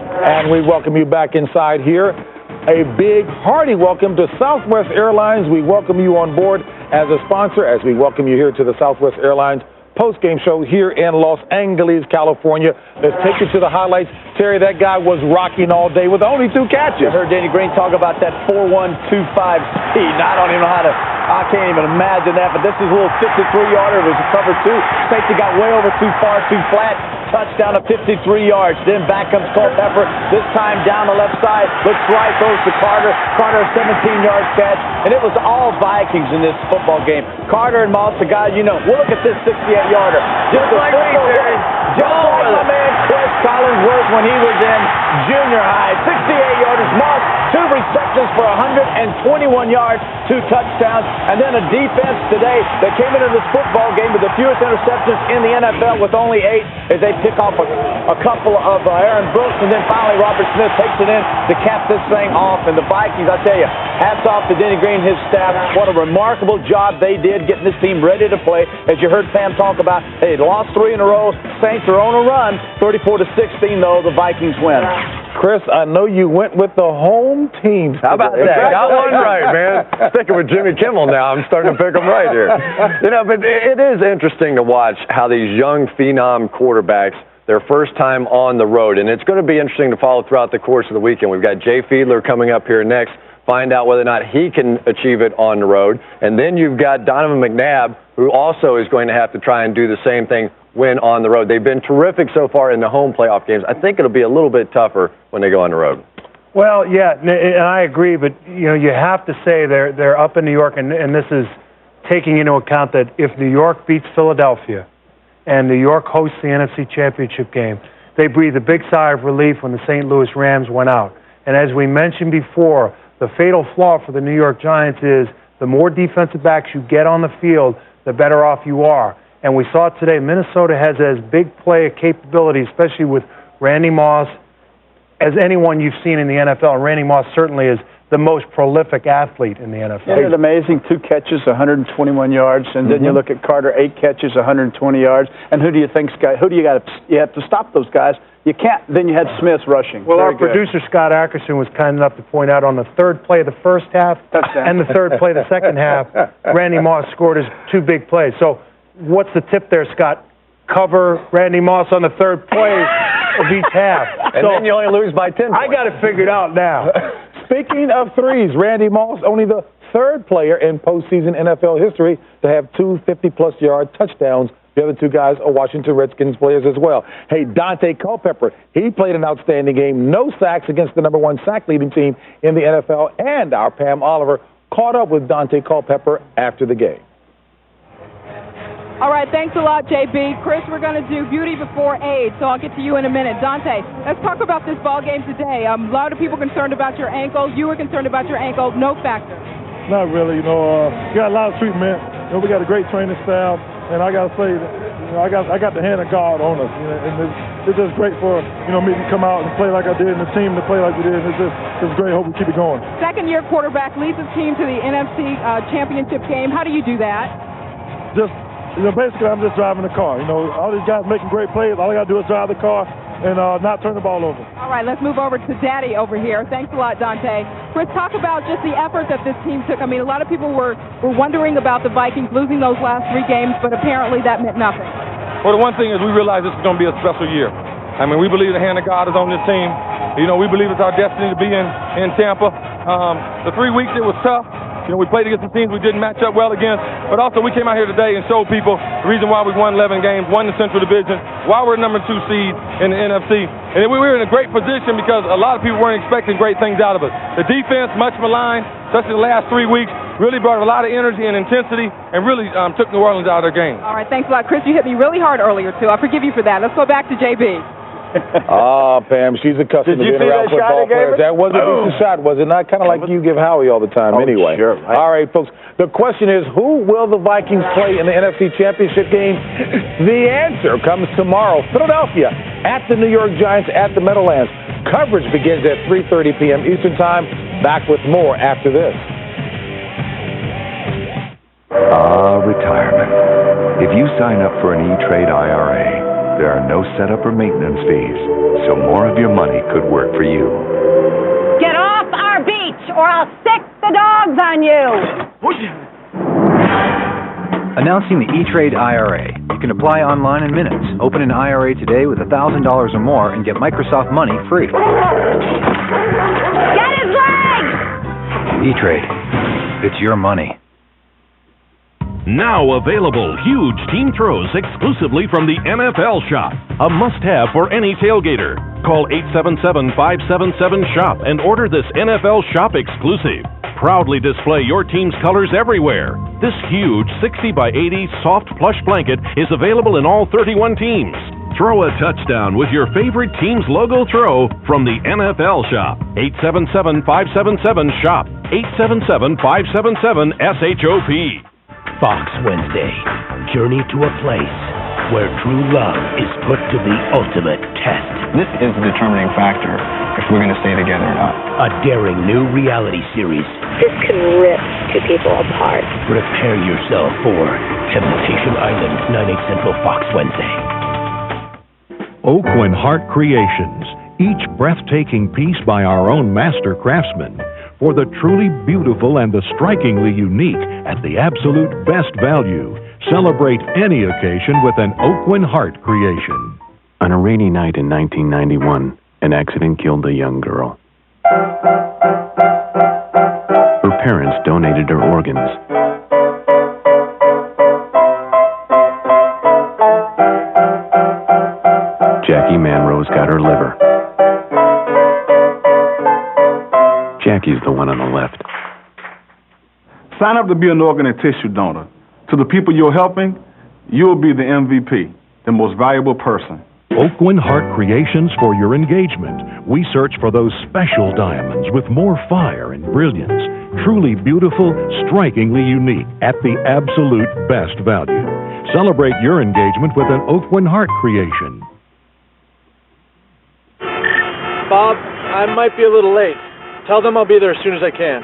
And we welcome you back inside here. A big, hearty welcome to Southwest Airlines. We welcome you on board as a sponsor, as we welcome you here to the Southwest Airlines post-game show here in Los Angeles, California. Let's take you to the highlights. Terry, that guy was rocking all day with only 2 catches. I heard Danny Green talk about that 4.125 speed. I don't even know I can't even imagine that, but this is a little 53-yarder. It was a cover 2. Safety got way over too far, too flat. Touchdown of 53 yards. Then back comes Culpepper. This time down the left side. Looks right, throws to Carter. Carter, a 17-yard catch. And it was all Vikings in this football game. Carter and Moss, the guy you know. We'll look at this 68-yarder. Just like my man Chris Collinsworth when he was in junior high. 68-yarders. Moss, 2 receptions for 121 yards, 2 touchdowns. And then a defense today that came into this football game with the fewest interceptions in the NFL with only 8 as they pick off a couple of Aaron Brooks, and then finally Robert Smith takes it in to cap this thing off. And the Vikings, I tell you, hats off to Denny Green and his staff. What a remarkable job they did getting this team ready to play. As you heard Pam talk about, they lost 3 in a row. Saints are on a run. 34-16, though, the Vikings win. Chris, I know you went with the home team. How about that? Got one right, man. Sticking with Jimmy Kimmel now. I'm starting to pick him right here. You know, but it is interesting to watch how these young phenom quarterbacks, their first time on the road, and it's going to be interesting to follow throughout the course of the weekend. We've got Jay Fiedler coming up here next. Find out whether or not he can achieve it on the road. And then you've got Donovan McNabb, who also is going to have to try and do the same thing when on the road. They've been terrific so far in the home playoff games. I think it'll be a little bit tougher when they go on the road. Well, yeah, and I agree, but you know, you have to say they're up in New York, and this is taking into account that if New York beats Philadelphia and New York hosts the NFC Championship game, they breathed a big sigh of relief when the St. Louis Rams went out. And as we mentioned before, the fatal flaw for the New York Giants is the more defensive backs you get on the field, the better off you are. And we saw it today. Minnesota has as big play capability, especially with Randy Moss, as anyone you've seen in the NFL. And Randy Moss certainly is the most prolific athlete in the NFL. Isn't it amazing? 2 catches, 121 yards, and then you look at Carter, 8 catches, 120 yards. And who do you think? Who do you got? You have to stop those guys. You can't. Then you had Smith rushing. Well, our producer Scott Ackerson was kind enough to point out on the 3rd play of the first half and the 3rd play of the second half, Randy Moss scored his 2 big plays. So what's the tip there, Scott? Cover Randy Moss on the 3rd play of each half. And then you only lose by 10 points. I got it figured out now. Speaking of threes, Randy Moss, only the third player in postseason NFL history to have 2 50-plus yard touchdowns. The other two guys are Washington Redskins players as well. Hey, Dante Culpepper, he played an outstanding game. No sacks against the #1 sack-leading team in the NFL. And our Pam Oliver caught up with Dante Culpepper after the game. All right, thanks a lot, JB. Chris, we're going to do beauty before age, so I'll get to you in a minute. Dante, let's talk about this ball game today. A lot of people concerned about your ankle. You were concerned about your ankle. No factor. Not really. We got a lot of treatment. We got a great training staff. And I got to say, I got the hand of God on us. And it's just great for me to come out and play like I did, and the team to play like we did. And it's great. Hope we keep it going. Second-year quarterback leads his team to the NFC championship game. How do you do that? Basically, I'm just driving the car. All these guys making great plays. All I got to do is drive the car and not turn the ball over. All right, let's move over to Daddy over here. Thanks a lot, Dante. Chris, talk about just the effort that this team took. I mean, a lot of people were wondering about the Vikings losing those last 3 games, but apparently that meant nothing. Well, the one thing is we realize this is going to be a special year. I mean, we believe the hand of God is on this team. We believe it's our destiny to be in Tampa. The 3 weeks, it was tough. We played against some teams we didn't match up well against, but also we came out here today and showed people the reason why we won 11 games, won the Central Division, why we're #2 seed in the NFC. And we were in a great position because a lot of people weren't expecting great things out of us. The defense, much maligned, especially the last 3 weeks, really brought a lot of energy and intensity and really took New Orleans out of their game. All right, thanks a lot. Chris, you hit me really hard earlier, too. I forgive you for that. Let's go back to JB. Pam, she's accustomed to being around football players. That was a decent shot, was it not? Kind of like you give Howie all the time anyway. Sure. All right, folks. The question is, who will the Vikings play in the NFC Championship game? The answer comes tomorrow. Philadelphia at the New York Giants at the Meadowlands. Coverage begins at 3:30 p.m. Eastern Time. Back with more after this. Retirement. If you sign up for an E-Trade IRA, there are no setup or maintenance fees, so more of your money could work for you. Get off our beach, or I'll sick the dogs on you! Announcing the E-Trade IRA. You can apply online in minutes. Open an IRA today with $1,000 or more and get Microsoft Money free. Get his leg! E-Trade. It's your money. Now available, huge team throws exclusively from the NFL Shop. A must-have for any tailgater. Call 877-577-SHOP and order this NFL Shop exclusive. Proudly display your team's colors everywhere. This huge 60 by 80 soft plush blanket is available in all 31 teams. Throw a touchdown with your favorite team's logo throw from the NFL Shop. 877-577-SHOP. 877-577-SHOP. Fox Wednesday. Journey to a place where true love is put to the ultimate test. This is the determining factor if we're going to stay together or not. A daring new reality series. This can rip two people apart. Prepare yourself for Temptation Island, 9/8 Central, Fox Wednesday. Oak Heart Creations, each breathtaking piece by our own master craftsmen. For the truly beautiful and the strikingly unique at the absolute best value. Celebrate any occasion with an Oak Heart creation. On a rainy night in 1991, an accident killed a young girl. Her parents donated her organs. Jackie Manrose got her liver. Jackie's the one on the left. Sign up to be an organ and tissue donor. To the people you're helping, you'll be the MVP, the most valuable person. Oak Heart Creations for your engagement. We search for those special diamonds with more fire and brilliance. Truly beautiful, strikingly unique, at the absolute best value. Celebrate your engagement with an Oak Heart creation. Bob, I might be a little late. Tell them I'll be there as soon as I can.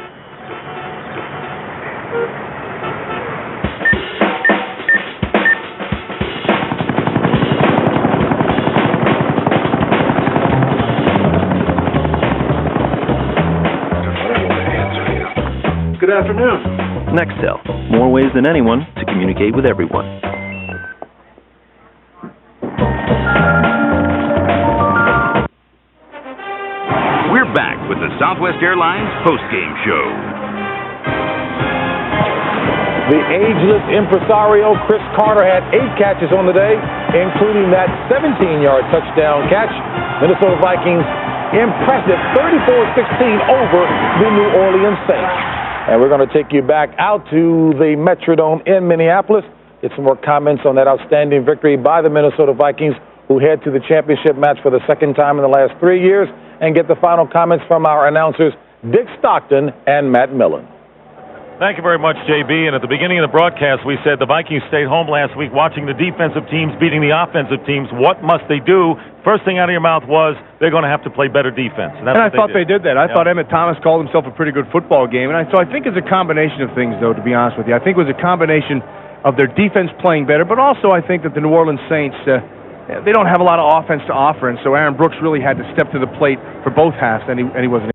Good afternoon. Nextel. More ways than anyone to communicate with everyone. We're back with the Southwest Airlines postgame show. The ageless impresario Chris Carter had 8 catches on the day, including that 17-yard touchdown catch. Minnesota Vikings impressive 34-16 over the New Orleans Saints. And we're going to take you back out to the Metrodome in Minneapolis. Get some more comments on that outstanding victory by the Minnesota Vikings, who head to the championship match for the second time in the last 3 years, and get the final comments from our announcers, Dick Stockton and Matt Millen. Thank you very much, JB. And at the beginning of the broadcast, we said the Vikings stayed home last week watching the defensive teams beating the offensive teams. What must they do? First thing out of your mouth was they're going to have to play better defense. And I thought they did that. I thought Emmett Thomas called himself a pretty good football game. And so I think it's a combination of things, though, to be honest with you. I think it was a combination of their defense playing better, but also I think that the New Orleans Saints, they don't have a lot of offense to offer, and so Aaron Brooks really had to step to the plate for both halves, and he wasn't